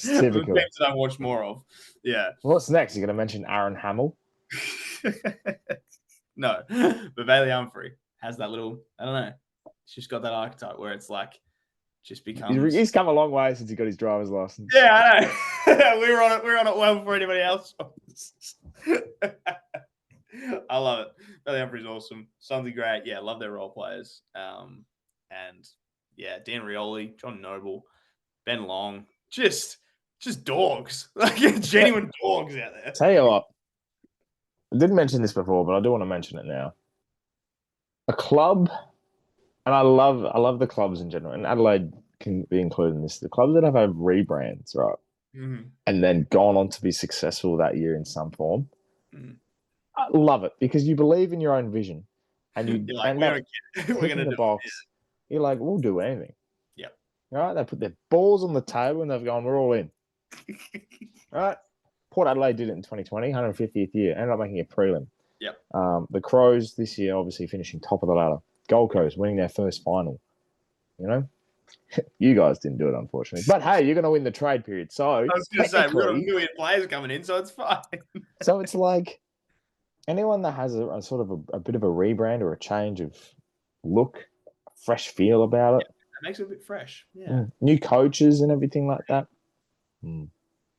typical. Games that I watch more of. Yeah. What's next? You're going to mention Aaron Hamill? No. But Bailey Humphrey has that little, I don't know. He's just got that archetype where it's like, just becomes... He's come a long way since he got his driver's license. Yeah, I know. we were on it well before anybody else was. I love it. Bailey Humphrey's awesome. Suns are great. Yeah, love their role players. And yeah, Dan Rioli, John Noble, Ben Long, just dogs. Like genuine dogs out there. Tell you what, I didn't mention this before, but I do want to mention it now. A club, and I love the clubs in general, and Adelaide can be included in this. The clubs that have had rebrands, right, and then gone on to be successful that year in some form. I love it because you believe in your own vision, and you're like, we're going to do box. It. You're like, we'll do anything. Yep. All right. They put their balls on the table and they've gone, we're all in. All right. Port Adelaide did it in 2020, 150th year, ended up making a prelim. Yep. The Crows this year, obviously finishing top of the ladder. Gold Coast winning their first final. You guys didn't do it, unfortunately. But hey, you're going to win the trade period. So I was going to say, we've got a million players coming in, so it's fine. So it's like anyone that has a sort of a bit of a rebrand or a change of look, fresh feel about it, makes it a bit fresh. Yeah. New coaches and everything like that. Looking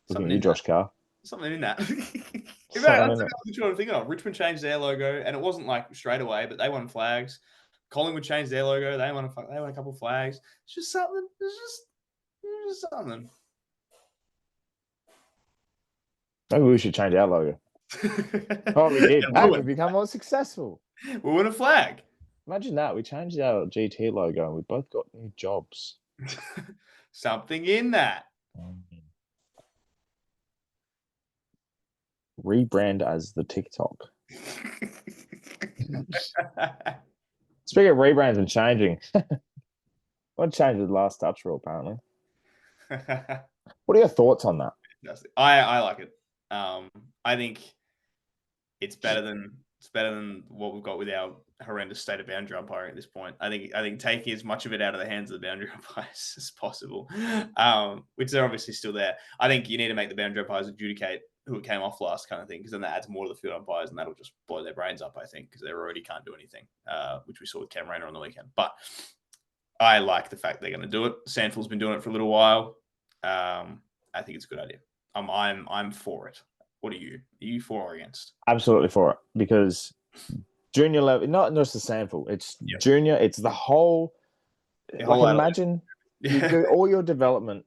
Something at you, in Josh Carr. Something in that. In fact, Something that's in what it. I'm trying to think of. Richmond changed their logo, and it wasn't like straight away, but they won flags. Collingwood changed their logo. They won a couple of flags. It's just something. It's just something. Maybe we should change our logo. Oh, we did. Yeah, Hey, we've become more successful. we won a flag. Imagine that. We changed our GT logo and we both got new jobs. Something in that. Rebrand as the TikTok. Speaking of rebrands and changing, what changed the last touch rule, apparently? What are your thoughts on that? I like it. I think it's better than what we've got with our horrendous state of boundary umpiring at this point. I think taking as much of it out of the hands of the boundary umpires as possible, which they're obviously still there. I think you need to make the boundary umpires adjudicate who it came off last, kind of thing, because then that adds more to the field umpires, and that'll just blow their brains up, I think, because they already can't do anything, which we saw with Cam Rayner on the weekend. But I like the fact they're going to do it. Sandfield's been doing it for a little while. I think it's a good idea. I'm for it. What are you? Are you for or against? Absolutely for it, because junior level, not just the sample, it's junior, it's the whole. Imagine you do all your development,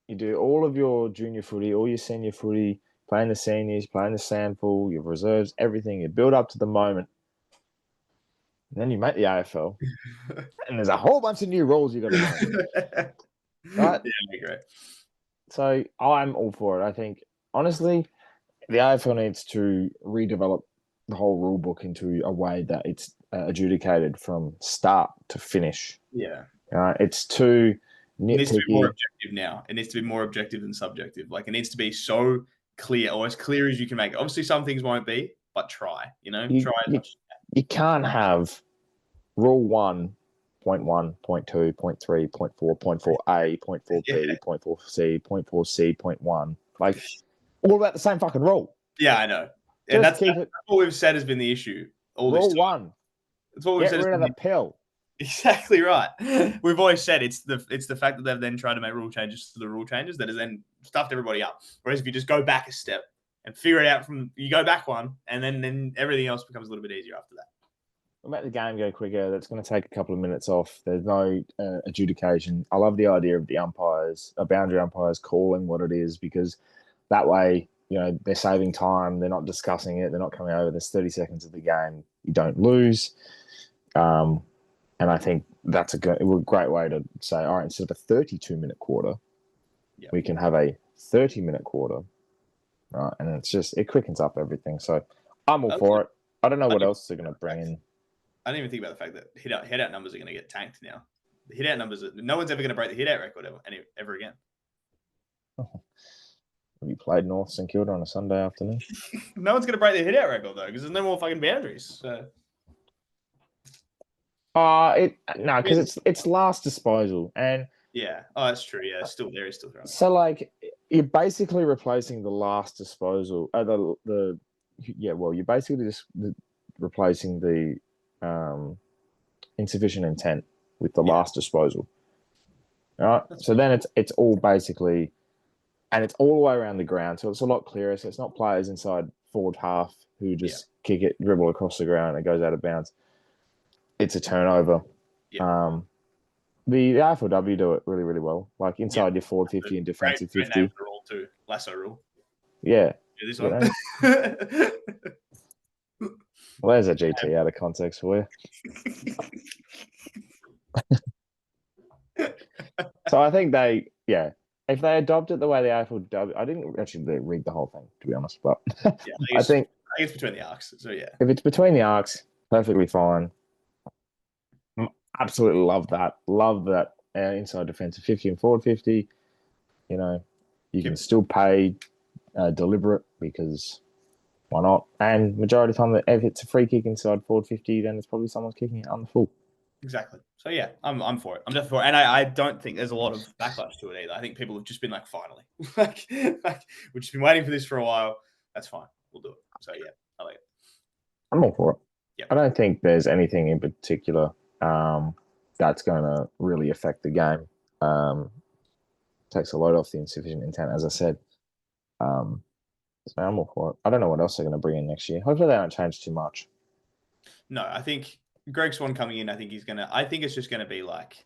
you do all of your junior footy, all your senior footy, playing the seniors, playing the sample, your reserves, everything. You build up to the moment. And then you make the AFL, and there's a whole bunch of new rules you got to learn. Right? Yeah, I agree. So I'm all for it. I think, honestly, the AFL needs to redevelop the whole rule book into a way that it's adjudicated from start to finish. Yeah. It's too nitpicky. It needs to be more objective now. It needs to be more objective than subjective. Like, it needs to be so clear, or as clear as you can make it. Obviously, some things won't be, but try. Try as much as you can. You can't have rule 1.1, 0.2, 0.3, 0.4, 0.4A, 0.4B, 0.4C, 0.4C, 0.1. Like, all about the same fucking rule. Yeah, I know. And that's what we've said has been the issue all this time. Rule 1. That's what we've said. Get rid of the pill. Exactly right. We've always said it's the fact that they've then tried to make rule changes to the rule changes that has then stuffed everybody up. Whereas if you just go back a step and figure it out you go back one, and then everything else becomes a little bit easier after that. We'll make the game go quicker. That's going to take a couple of minutes off. There's no adjudication. I love the idea of the boundary umpires calling what it is, because that way, they're saving time. They're not discussing it. They're not coming over. There's 30 seconds of the game. You don't lose. And I think that's a great way to say, all right, instead of a 32-minute quarter, we can have a 30-minute quarter. Right? And it quickens up everything. So I'm all for it. I don't know what else they're going to bring in. I didn't even think about the fact that hit out numbers are going to get tanked now. The hit out numbers, no one's ever going to break the hit out record ever again. Have you played North St Kilda on a Sunday afternoon? No one's going to break the hit out record, though, because there's no more fucking boundaries. So. Because it's last disposal, and that's true. Yeah, it's still there. So, like, you're basically replacing the last disposal. You're basically just replacing the insufficient intent with the last disposal. All right. So then it's all basically, and it's all the way around the ground, so it's a lot clearer. So it's not players inside forward half who just kick it, dribble across the ground, and it goes out of bounds. It's a turnover. Yeah. The AFLW do it really, really well. Like inside your forward 50 and defensive 50. Great name for rule too. Lasso rule. Yeah. This one. Well, there's a GT out of context for you. So I think if they adopt it the way the AFLW, I didn't actually read the whole thing, to be honest, but I think it's between the arcs. So yeah, if it's between the arcs, perfectly fine. Absolutely love that. Love that inside defensive 50 and forward 50. You can still pay deliberate, because why not? And majority of the time, if it's a free kick inside forward 50, then it's probably someone's kicking it on the full. Exactly. So yeah, I'm for it. I'm definitely for it. And I don't think there's a lot of backlash to it either. I think people have just been like, finally, like we've just been waiting for this for a while. That's fine. We'll do it. So yeah, I like it. I'm all for it. Yeah. I don't think there's anything in particular. that's going to really affect the game. Takes a load off the insufficient intent, as I said. So I'm all for it. I don't know what else they're going to bring in next year. Hopefully they don't change too much. No, I think Greg Swan coming in, I think it's just going to be like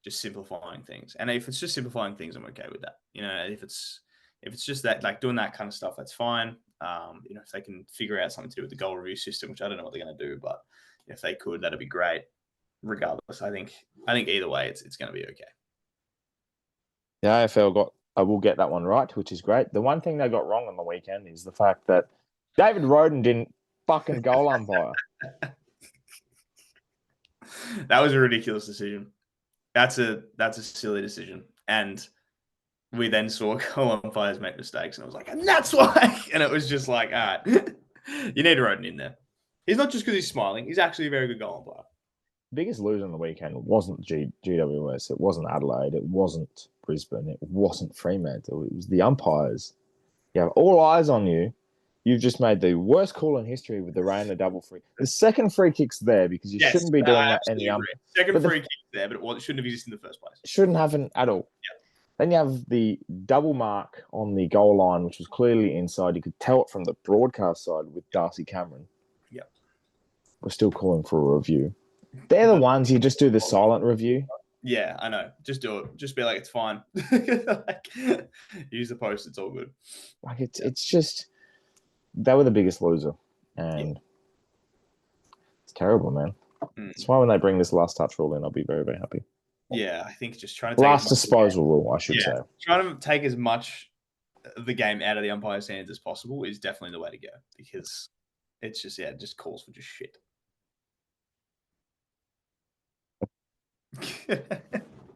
just simplifying things. And if it's just simplifying things, I'm okay with that. If it's just that, like doing that kind of stuff, that's fine. If they can figure out something to do with the goal review system, which I don't know what they're going to do, but if they could, that'd be great. Regardless, I think either way, it's going to be okay. The AFL will get that one right, which is great. The one thing they got wrong on the weekend is the fact that David Roden didn't fucking goal umpire. That was a ridiculous decision. That's a silly decision. And we then saw goal umpires make mistakes, and I was like, and that's why. And it was just like, all right, you need Roden in there. He's not just because he's smiling. He's actually a very good goal umpire. Biggest loser on the weekend wasn't GWS. It wasn't Adelaide. It wasn't Brisbane. It wasn't Fremantle. It was the umpires. You have all eyes on you. You've just made the worst call in history with the rain, the double free. The second free kick's there because you shouldn't be doing that in the second free kick there, but it shouldn't have existed in the first place. Shouldn't happen at all. Yep. Then you have the double mark on the goal line, which was clearly inside. You could tell it from the broadcast side with Darcy Cameron. Yep. We're still calling for a review. They're the ones you just do the silent review. Yeah, I know. Just do it. Just be like, it's fine. Use the post. It's all good. Like it's just they were the biggest loser, and it's terrible, man. That's why when they bring this last touch rule in, I'll be very, very happy. Yeah, I think just trying to take last disposal rule, I should say. Trying to take as much of the game out of the umpire's hands as possible is definitely the way to go, because it's just it just calls for just shit.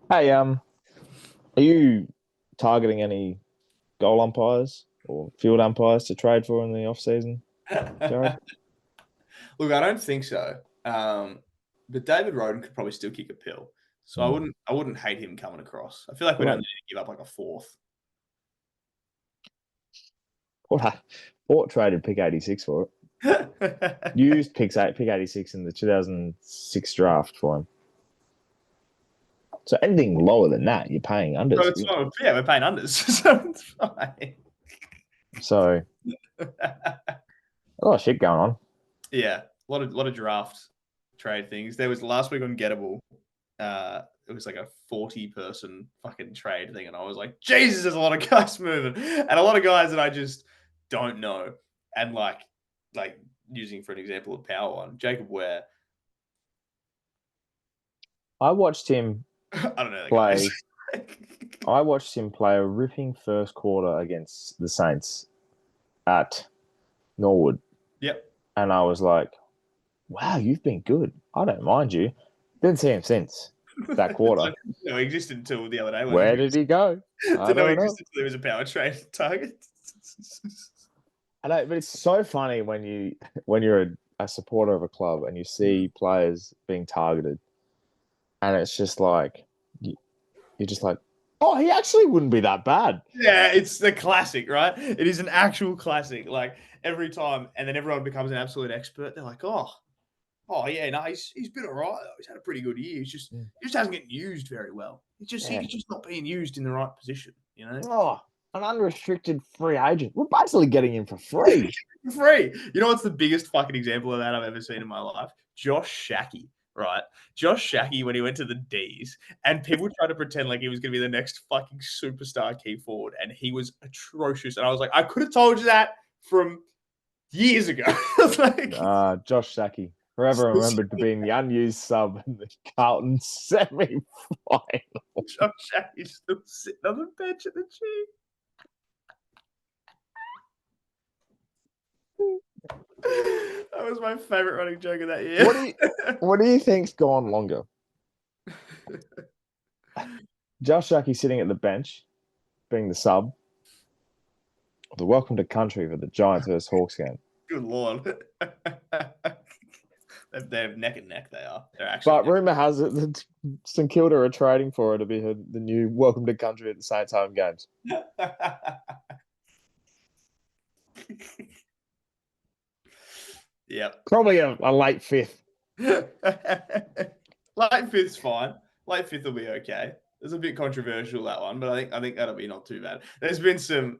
Hey, are you targeting any goal umpires or field umpires to trade for in the off season, Jared? Look, I don't think so. But David Roden could probably still kick a pill, so I wouldn't hate him coming across. I feel like we don't need to give up like a fourth. Port traded pick 86 for it. Used pick 86 in the 2006 draft for him. So anything lower than that, you're paying unders. So it's fine. Yeah, we're paying unders, so it's fine. So a lot of shit going on. Yeah, a lot of draft trade things. There was last week on Gettable. It was like a 40-person fucking trade thing, and I was like, Jesus, there's a lot of guys moving, and a lot of guys that I just don't know. And like using for an example of Power One, Jacob Ware. I watched him. I don't know. Play. I watched him play a ripping first quarter against the Saints at Norwood. Yep. And I was like, wow, you've been good. I don't mind you. Didn't see him since that quarter. No, he existed until the other day. Where did he go? I don't know. Existed until there was a power trade target. I know, but it's so funny when you're a supporter of a club and you see players being targeted. And it's just like, you're just like, oh, he actually wouldn't be that bad. Yeah, it's the classic, right? It is an actual classic. Like every time, and then everyone becomes an absolute expert. They're like, oh yeah, no, he's been all right. He's had a pretty good year. He just hasn't getting used very well. He's just not being used in the right position, you know? Oh, an unrestricted free agent. We're basically getting him for free. Free. You know what's the biggest fucking example of that I've ever seen in my life? Josh Shackey. Right, Josh Shackey when he went to the D's, and people tried to pretend like he was going to be the next fucking superstar key forward, and he was atrocious. And I was like, I could have told you that from years ago. Josh Shackey, forever remembered to being the unused sub in the Carlton semi-final. Josh Shackey's still sitting on the bench at the G. That was my favorite running joke of that year. What do you think's gone longer? Josh Shackey sitting at the bench, being the sub, or the welcome to country for the Giants versus Hawks game? Good Lord. They're neck and neck, they are. They're actually. But rumour has it that St Kilda are trading for it to be the new welcome to country at the Saints home games. Yep. Probably a late fifth. Late fifth's fine. Late fifth will be okay. It's a bit controversial, that one, but I think that'll be not too bad. There's been some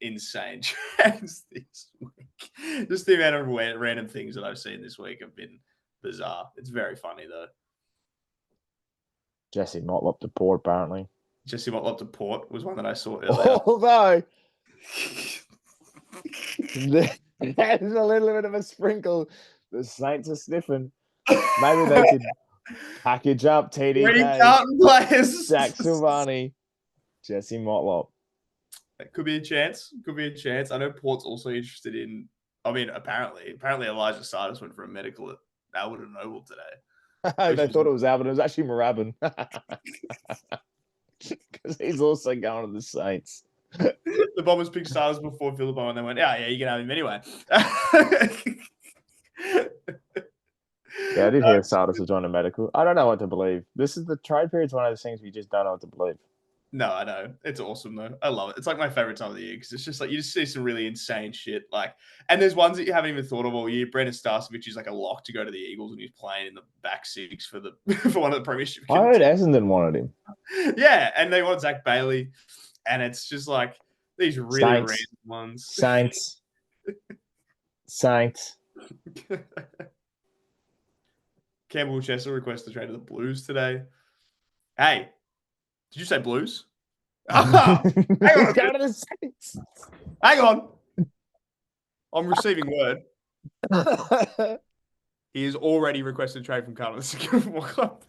insane trades this week. Just the amount of random things that I've seen this week have been bizarre. It's very funny though. Jesse Motlop to Port, apparently. Jesse Motlop to Port was one that I saw earlier. Although there's a little bit of a sprinkle. The Saints are sniffing. Maybe they could package up TDK, Carlton players. Jack Silvani, Jesse Motlop. That could be a chance. Could be a chance. I know Port's also interested in. I mean, apparently Elijah Sardis went for a medical at Albert and Noble today. They thought it was Albert. It was actually Marabin. Because he's also going to the Saints. The Bombers picked Sardis before Philippon, and they went, yeah, you can have him anyway. Yeah, I did hear Sardis was joining a medical. I don't know what to believe. This is the trade period. It's one of those things we just don't know what to believe. No, I know. It's awesome, though. I love it. It's like my favorite time of the year because it's just like you just see some really insane shit. Like, and there's ones that you haven't even thought of all year. Brendan Starcevich is like a lock to go to the Eagles, and he's playing in the back six for the for one of the premiership. I heard Essendon wanted him. Yeah, and they want Zach Bailey, and it's just like these really random ones. Saints. Campbell Chester requests to trade to the Blues today. Hey, did you say Blues? Hang on. Go to the Saints. Hang on. I'm receiving word. He has already requested a trade from Carlton Security Football Club.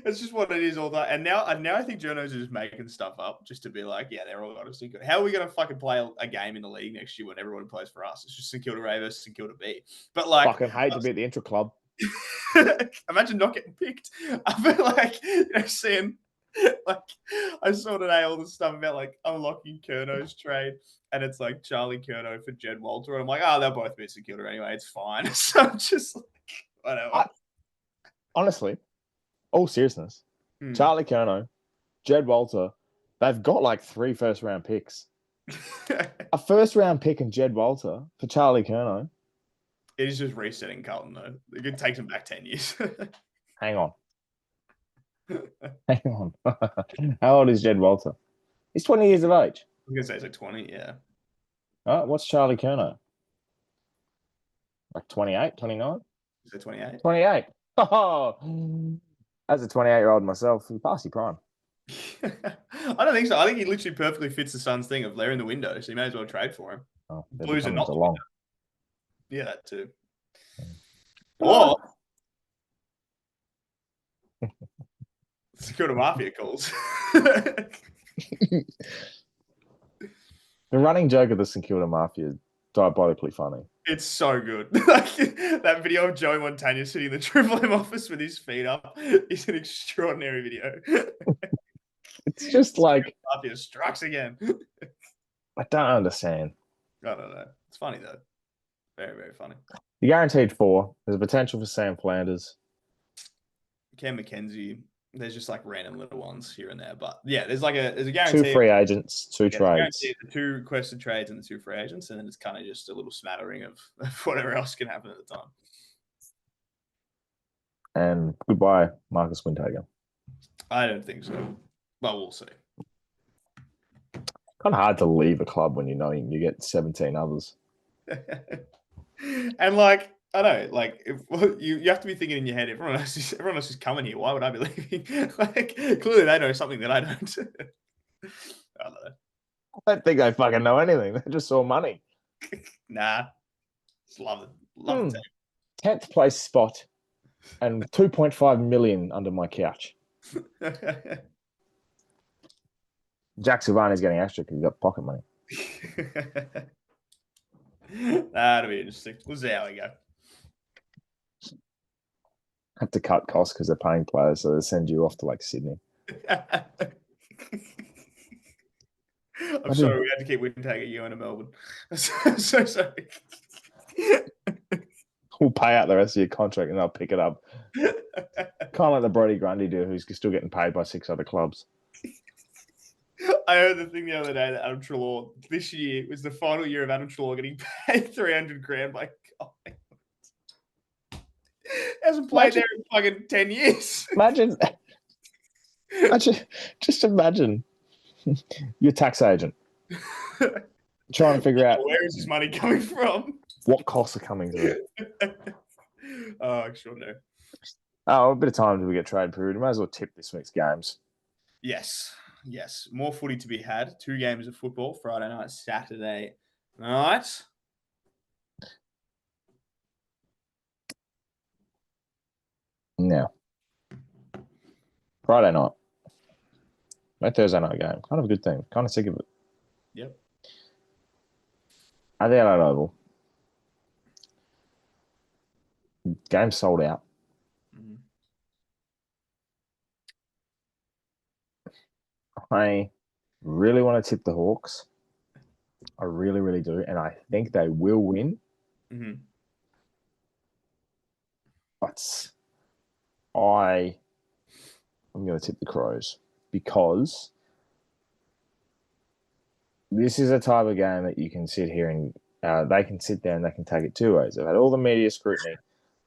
That's just what it is all that. And now I think journos are just making stuff up just to be like, yeah, they're all honestly good. How are we going to fucking play a game in the league next year when everyone plays for us? It's just St Kilda A versus St Kilda B. But like, fucking hate to be at the intra club. Imagine not getting picked. I feel like, seeing, like, I saw today all this stuff about like unlocking Curno's trade, and it's like Charlie Curnow for Jed Walter. And I'm like, they'll both be at St Kilda anyway. It's fine. So I'm just like, whatever. Honestly, all seriousness, Charlie Curnow, Jed Walter, they've got like 3 first-round picks. A first-round pick and Jed Walter for Charlie Curnow. It is just resetting Carlton, though. It could take them back 10 years. Hang on. How old is Jed Walter? He's 20 years of age. I'm going to say it's like 20, yeah. What's Charlie Curnow? Like 28, 29? Is it 28? 28. Oh, as a 28-year-old myself, he passed your prime. I don't think so. I think he literally perfectly fits the Suns' thing of they're in the window, so you may as well trade for him. Oh, Blues are not long. Yeah, that too. Or Security Mafia calls. The running joke of the St Kilda Mafia is diabolically funny. It's so good. Like, that video of Joey Montagna sitting in the Triple M office with his feet up is an extraordinary video. It's just like Mafia strikes again. I don't understand. I don't know. It's funny though. Very, very funny. You guaranteed 4. There's a potential for Sam Flanders. Cam McKenzie. There's just like random little ones here and there, but yeah, there's a guarantee. 2 free agents, 2 trades. The 2 requested trades and the 2 free agents, and then it's kind of just a little smattering of whatever else can happen at the time. And goodbye, Marcus Wintager. I don't think so, but we'll see. Kind of hard to leave a club when you know you get 17 others. And like, I don't know, like you have to be thinking in your head, everyone else is coming here. Why would I be leaving? Like, clearly they know something that I don't. I don't know. I don't think they fucking know anything. They just saw money. Nah, just love it. Love it. 10th place spot and 2.5 million under my couch. Jack Silvani's getting extra because he's got pocket money. That'll be interesting. We'll see how we go. Have to cut costs because they're paying players, so they send you off to like Sydney. I'm sorry, we had to keep Wintager, you in Melbourne. So sorry. We'll pay out the rest of your contract and they'll pick it up. Kind of like the Brody Grundy dude who's still getting paid by 6 other clubs. I heard the thing the other day that Adam Treloar this year was the final year of Adam Treloar getting paid 300 grand by God. Hasn't played there in fucking 10 years. Imagine, just imagine your tax agent trying to figure out where is this money coming from? what costs are coming through. Oh, extraordinary. Oh, a bit of time till we get trade period. We might as well tip this week's games. Yes. More footy to be had. 2 games of football, Friday night, Saturday night. Now, Friday night. No Thursday night game. Kind of a good thing. Kind of sick of it. Yep. At the Adelaide Oval. Game sold out. Mm-hmm. I really want to tip the Hawks. I really, really do. And I think they will win. Mm-hmm. But I'm going to tip the Crows because this is a type of game that you can sit here and they can sit there and they can take it 2 ways. They've had all the media scrutiny.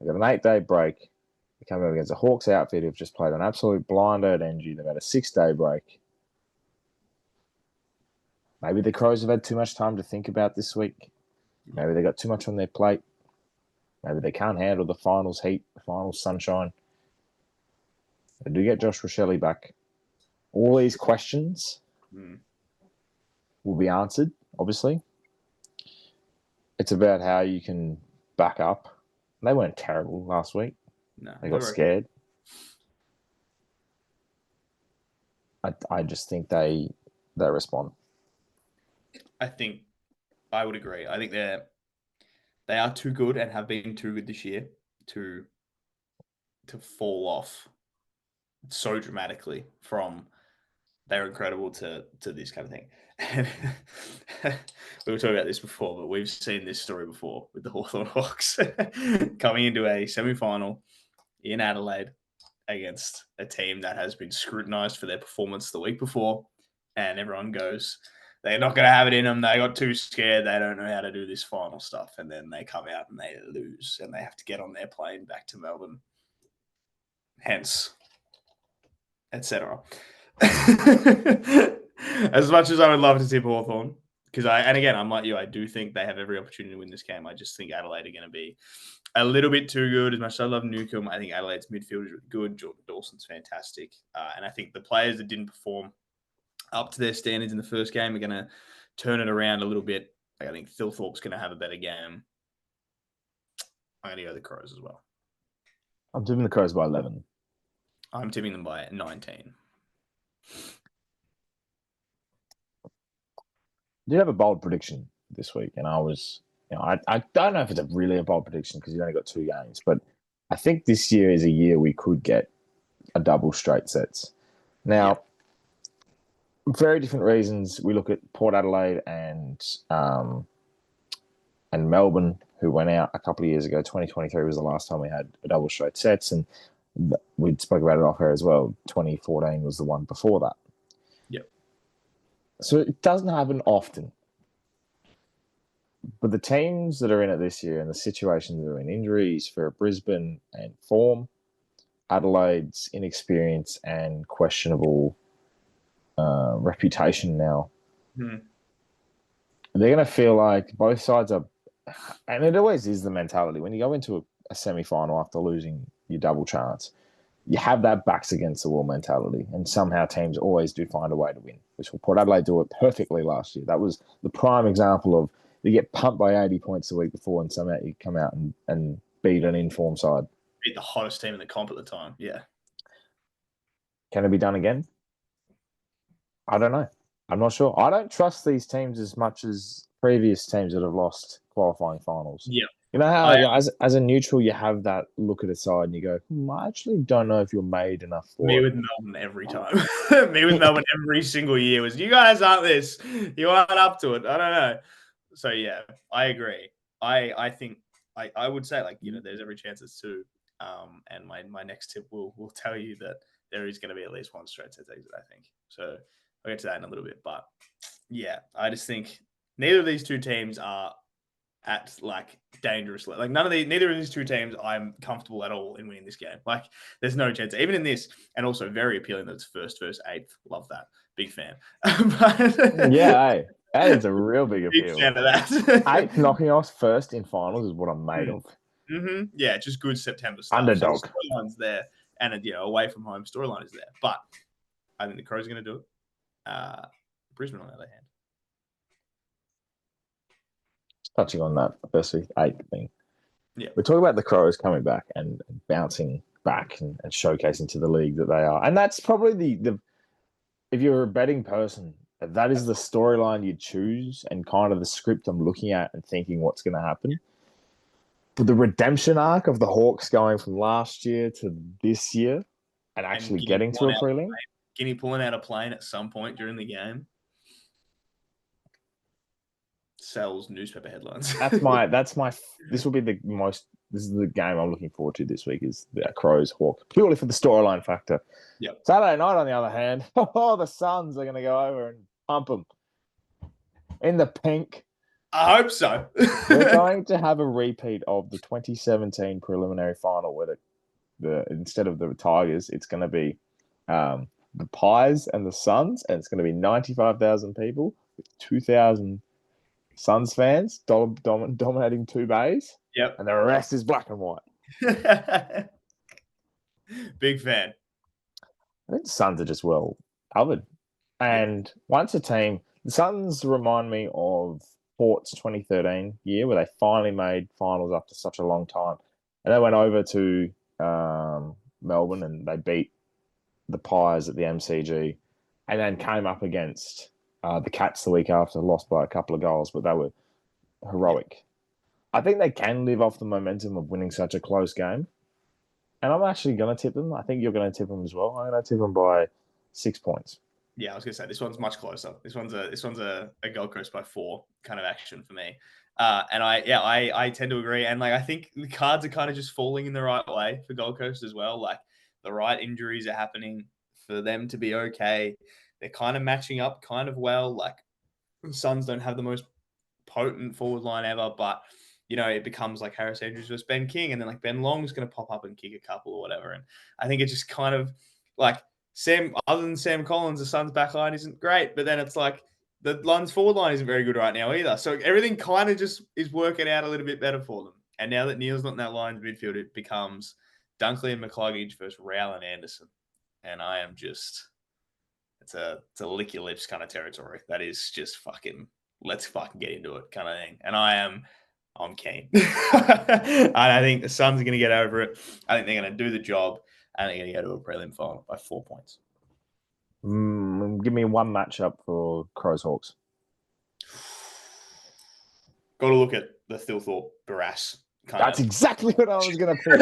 They've got an 8-day break. They come up against a Hawks outfit who've just played an absolute blinder at NG. They've had a 6-day break. Maybe the Crows have had too much time to think about this week. Maybe they got too much on their plate. Maybe they can't handle the finals heat, the finals sunshine. They do get Josh Rochelle back. All these questions will be answered, obviously. It's about how you can back up. They weren't terrible last week. No, they got scared. I just think they respond. I think I would agree. I think they are too good and have been too good this year to fall off so dramatically from they're incredible to this kind of thing. And we were talking about this before, but we've seen this story before with the Hawthorn Hawks coming into a semi-final in Adelaide against a team that has been scrutinised for their performance the week before, and everyone goes, they're not going to have it in them. They got too scared. They don't know how to do this final stuff. And then they come out and they lose and they have to get on their plane back to Melbourne. Hence, etc. As much as I would love to tip Hawthorn, because I'm like you, I do think they have every opportunity to win this game. I just think Adelaide are going to be a little bit too good. As much as I love Newcombe, I think Adelaide's midfield is really good. Jordan Dawson's fantastic. And I think the players that didn't perform up to their standards in the first game are going to turn it around a little bit. I think Thilthorpe's going to have a better game. I'm going to go the Crows as well. I'm tipping the Crows by 11. I'm tipping them by 19. I did have a bold prediction this week, and I was, I don't know if it's really a bold prediction because you only got 2 games, but I think this year is a year we could get a double straight sets. Now, very different reasons. We look at Port Adelaide and Melbourne, who went out a couple of years ago. 2023 was the last time we had a double straight sets, and we spoke about it off air as well. 2014 was the one before that. Yep. So it doesn't happen often. But the teams that are in it this year and the situations that are in injuries for Brisbane and form, Adelaide's inexperience and questionable reputation now, they're going to feel like both sides are, and it always is the mentality. When you go into a semi-final after losing your double chance, you have that backs against the wall mentality, and somehow teams always do find a way to win, which will Port Adelaide do it perfectly last year. That was the prime example of you get pumped by 80 points the week before and somehow you come out and beat an informed side. Beat the hottest team in the comp at the time, yeah. Can it be done again? I don't know. I'm not sure. I don't trust these teams as much as previous teams that have lost qualifying finals. Yeah. You know how as a neutral, you have that look at a side and you go, I actually don't know if you're made enough for Me it. with Melbourne every time. Me with Melbourne every single year was, you guys aren't this. You aren't up to it. I don't know. So, yeah, I agree. I think I would say, there's every chance it's 2. And my next tip will tell you that there is going to be at least one straight set exit, I think. So I'll get to that in a little bit. But yeah, I just think neither of these two teams are at like dangerous. Like neither of these two teams, I'm comfortable at all in winning this game. Like there's no chance, even in this, and also very appealing that it's first, eighth. Love that. Big fan. But Yeah, hey, that is a real big big appeal. fan of that. Eighth knocking off first in finals is what I'm made of. Mm-hmm. Yeah, just good September stuff. Underdog. So the storyline's there, and away from home storyline is there. But I think the Crows are going to do it. Brisbane, on the other hand. Touching on that first eighth thing. Yeah. We're talking about the Crows coming back and bouncing back and showcasing to the league that they are. And that's probably the if you're a betting person, that is the storyline you choose and kind of the script I'm looking at and thinking what's going to happen. But the redemption arc of the Hawks going from last year to this year and actually getting to a prelim. Guinea pulling out a plane at some point during the game. Sells newspaper headlines. This will be this is the game I'm looking forward to this week is the Crows Hawks, purely for the storyline factor. Yep. Saturday night, on the other hand, the Suns are going to go over and pump them in the pink. I hope so. We're going to have a repeat of the 2017 preliminary final where the instead of the Tigers, it's going to be the Pies and the Suns, and it's going to be 95,000 people with 2,000 Suns fans dominating two bays. Yep. And the rest is black and white. Big fan. I think the Suns are just well covered. And once the Suns remind me of Port's 2013 year where they finally made finals after such a long time. And they went over to Melbourne and they beat the Pies at the MCG and then came up against the Cats the week after, lost by a couple of goals, but they were heroic. I think they can live off the momentum of winning such a close game. And I'm actually going to tip them. I think you're going to tip them as well. I'm going to tip them by 6 points. Yeah, I was going to say this one's much closer. This one's a Gold Coast by 4 kind of action for me. And I tend to agree. And like I think the cards are kind of just falling in the right way for Gold Coast as well. Like the right injuries are happening for them to be okay. They're kind of matching up kind of well. Like the Suns don't have the most potent forward line ever, but it becomes like Harris Andrews versus Ben King, and then like Ben Long's going to pop up and kick a couple or whatever. And I think it's just kind of like other than Sam Collins, the Suns' back line isn't great, but then it's like the Lions' forward line isn't very good right now either. So everything kind of just is working out a little bit better for them. And now that Neil's not in that Lions midfield, it becomes Dunkley and McCluggage versus Rowell and Anderson. And I am just, it's a lick your lips kind of territory. That is just let's fucking get into it kind of thing. And I'm keen. And I think the Suns are going to get over it. I think they're going to do the job. And they're going to go to a prelim final by 4 points. Give me one matchup for Crows Hawks. Got to look at the Thilthorpe Barras. That's exactly what I was going to pick.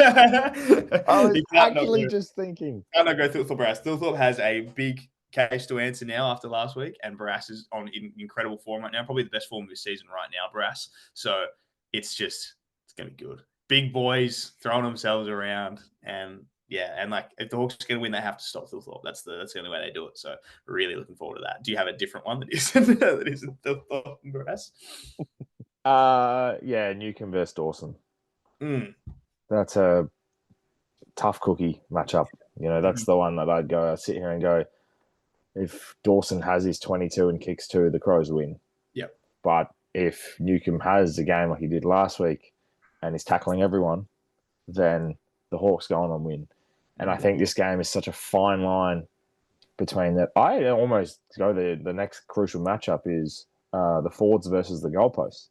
I was actually just thinking. I don't go Thilthorpe Barras. Thilthorpe has a big case to answer now after last week, and Barras is in incredible form right now. Probably the best form of his season right now, Barras. So it's going to be good. Big boys throwing themselves around, and like if the Hawks are going to win, they have to stop Thilthorpe. That's the only way they do it. So really looking forward to that. Do you have a different one that isn't Thilthorpe and Barras? Newcombe versus Dawson. Mm. That's a tough cookie matchup. That's the one that I'd sit here and go, if Dawson has his 22 and kicks 2, the Crows win. Yep. But if Newcombe has a game like he did last week and is tackling everyone, then the Hawks go on and win. And I think this game is such a fine line between that. I almost go the next crucial matchup is the Fords versus the goalposts.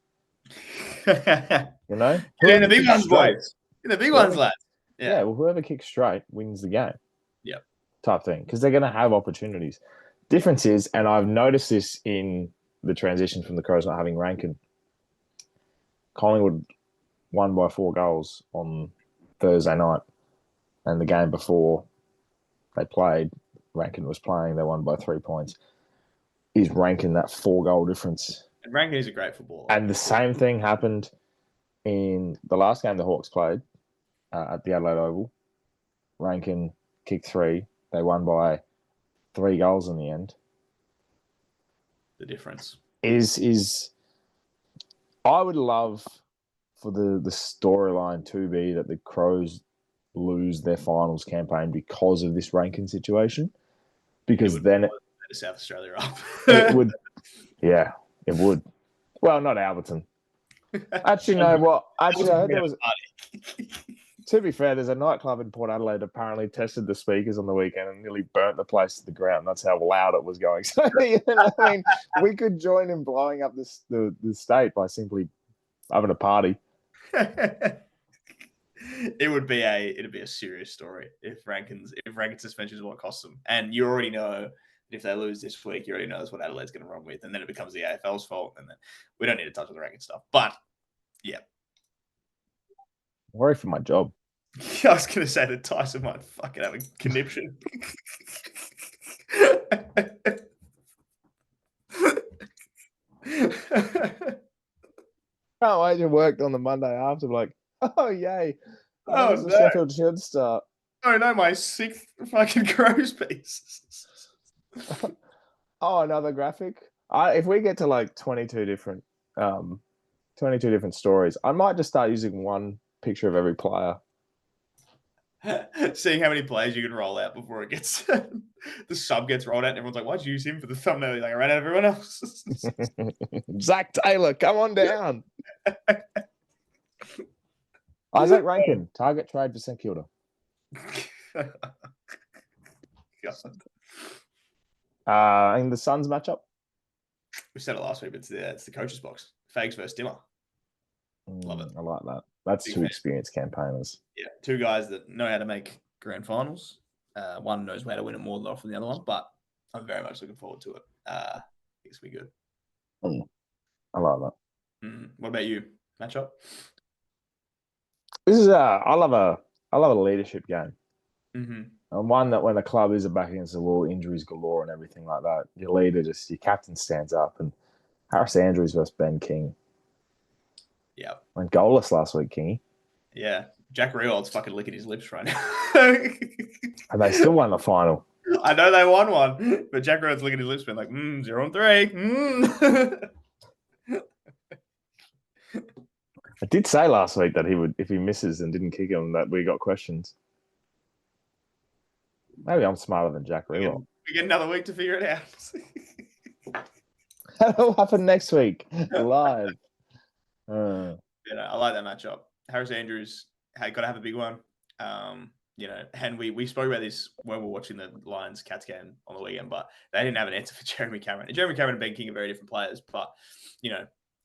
Yeah, the big ones, boys. In the big ones, lads. Yeah, well, whoever kicks straight wins the game. Yep. Type thing. Because they're going to have opportunities. Difference is, and I've noticed this in the transition from the Crows not having Rankin, Collingwood won by 4 goals on Thursday night. And the game before they played, Rankin was playing, they won by 3 points. Is Rankin that 4-goal difference? And Rankin is a great footballer. And the same thing happened in the last game the Hawks played at the Adelaide Oval. Rankin kicked 3. They won by 3 goals in the end. the difference. Is I would love for the storyline to be that the Crows lose their finals campaign because of this ranking situation. Because then South Australia up. it would, yeah, it would. Well, not Alberton. Actually, no. What? Actually, I heard there was. To be fair, there's a nightclub in Port Adelaide apparently tested the speakers on the weekend and nearly burnt the place to the ground. That's how loud it was going. So, I mean, we could join in blowing up the state by simply having a party. It'd be a serious story if Rankin suspension is what costs them. And you already know that if they lose this week, you already know that's what Adelaide's going to run with, and then it becomes the AFL's fault, and then we don't need to touch on the Rankin stuff. But yeah, I'm worried for my job. I was going to say that Tyson might fucking have a conniption. Can't wait to work on the Monday after. Like, oh yay! Oh, The no. Sheffield should start. Oh no, my 6th fucking Crows piece. Oh, another graphic. If we get to like 22 different stories, I might just start using one picture of every player. Seeing how many players you can roll out before it gets the sub gets rolled out, and everyone's like, "Why'd you use him for the thumbnail?" He's like, "I ran out of everyone else." Zach Taylor, come on down. Isaac Rankin, target trade for St Kilda. In the Suns matchup, We said it last week, but it's the coach's box. Fags versus Dimmer. Love it. I like that. That's Big two fan. experienced campaigners. Yeah, two guys that know how to make grand finals. One knows how to win it more than often than the other one, but I'm very much looking forward to it. It's gonna be good. I like that. What about you? Matchup? This is I love a leadership game. Mm-hmm. And one that when the club is back against the wall, injuries galore and everything like that, your leader your captain stands up. And Harris Andrews versus Ben King. Yeah. Went goalless last week, Kingy. Yeah. Jack Rewald's fucking licking his lips right now. And they still won the final. I know they won one, but Jack Rewald's licking his lips, being like, 0-3. I did say last week that he would, if he misses and didn't kick him, that we got questions. Maybe I'm smarter than Jack Rewald. We get another week to figure it out. That'll happen next week, live. I like that matchup. Harris Andrews got to have a big one. And we spoke about this when we were watching the Lions Cats game on the weekend, but they didn't have an answer for Jeremy Cameron. And Jeremy Cameron and Ben King are very different players, but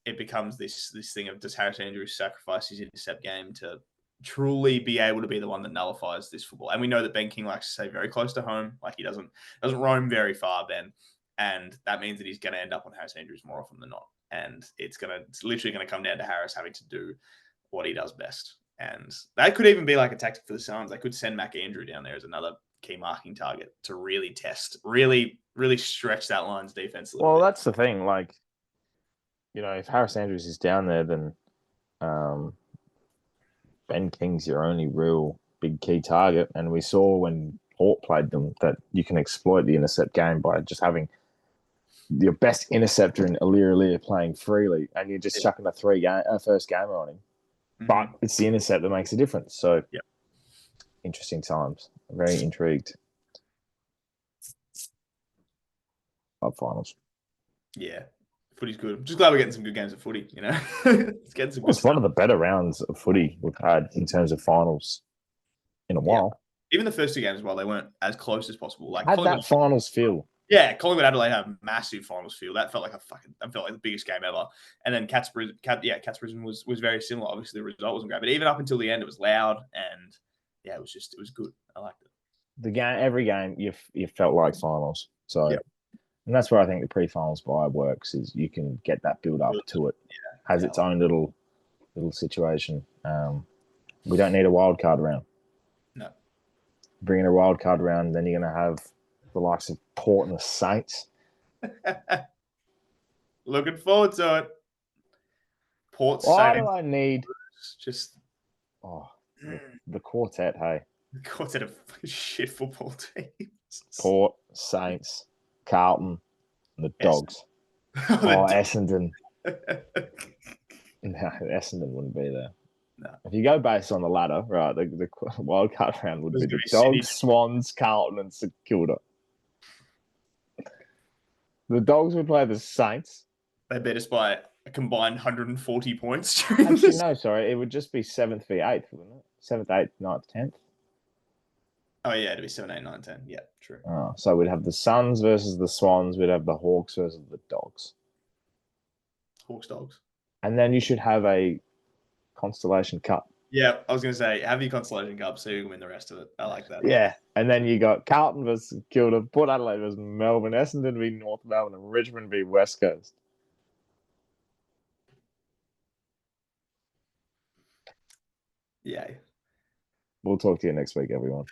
it becomes this thing of, does Harris Andrews sacrifice his intercept game to truly be able to be the one that nullifies this football? And we know that Ben King likes to stay very close to home, like he doesn't roam very far, Ben, and that means that he's going to end up on Harris Andrews more often than not. And it's literally going to come down to Harris having to do what he does best. And that could even be like a tactic for the Suns. They could send Mac Andrew down there as another key marking target to really test, really stretch that Lions defense a little bit. That's the thing. Like, if Harris Andrews is down there, then Ben King's your only real big key target. And we saw when Port played them that you can exploit the intercept game by just having your best interceptor in Alir playing freely, and you're just chucking a first gamer on him. Mm-hmm. But it's the intercept that makes a difference. So, interesting times. I'm very intrigued. Club finals. Yeah, footy's good. I'm just glad we're getting some good games of footy. It's getting some. It's one of the better rounds of footy we've had in terms of finals in a while. Even the first two games, while they weren't as close as possible, like had that finals feel. Yeah, Collingwood Adelaide had a massive finals feel. That felt like the biggest game ever. And then Cats Brisbane was very similar. Obviously, the result wasn't great, but even up until the end, it was loud and it was good. I liked it. Every game, you felt like finals. So, and that's where I think the pre-finals buy works. Is you can get that build up to it. Has its own little situation. We don't need a wild card round. No. Bring in a wild card round, then you're going to have the likes of Port and the Saints. Looking forward to it. Port Why Saints. do I need just the quartet, hey? The quartet of shit football teams. Port, Saints, Carlton, and the Dogs. Oh, Essendon. No, Essendon wouldn't be there. No. If you go based on the ladder, right, the wild card round would There's be the gonna be Dogs, Swans, Carlton, and St Kilda. The Dogs would play the Saints. They beat us by a combined 140 points during Actually, this. no, sorry. It would just be 7th v 8th, wouldn't it? 7th, 8th, 9th, 10th. Oh, yeah, it'd be 7, 8, 9, 10. Yeah, true. Oh, so we'd have the Suns versus the Swans. We'd have the Hawks versus the Dogs. Hawks, Dogs. And then you should have a Constellation Cup. Yeah, I was going to say, have your Constellation Cup so you can win the rest of it. I like that. Yeah. And then you got Carlton versus Kilda, Port Adelaide versus Melbourne, Essendon v North Melbourne, and Richmond v West Coast. Yay. We'll talk to you next week, everyone.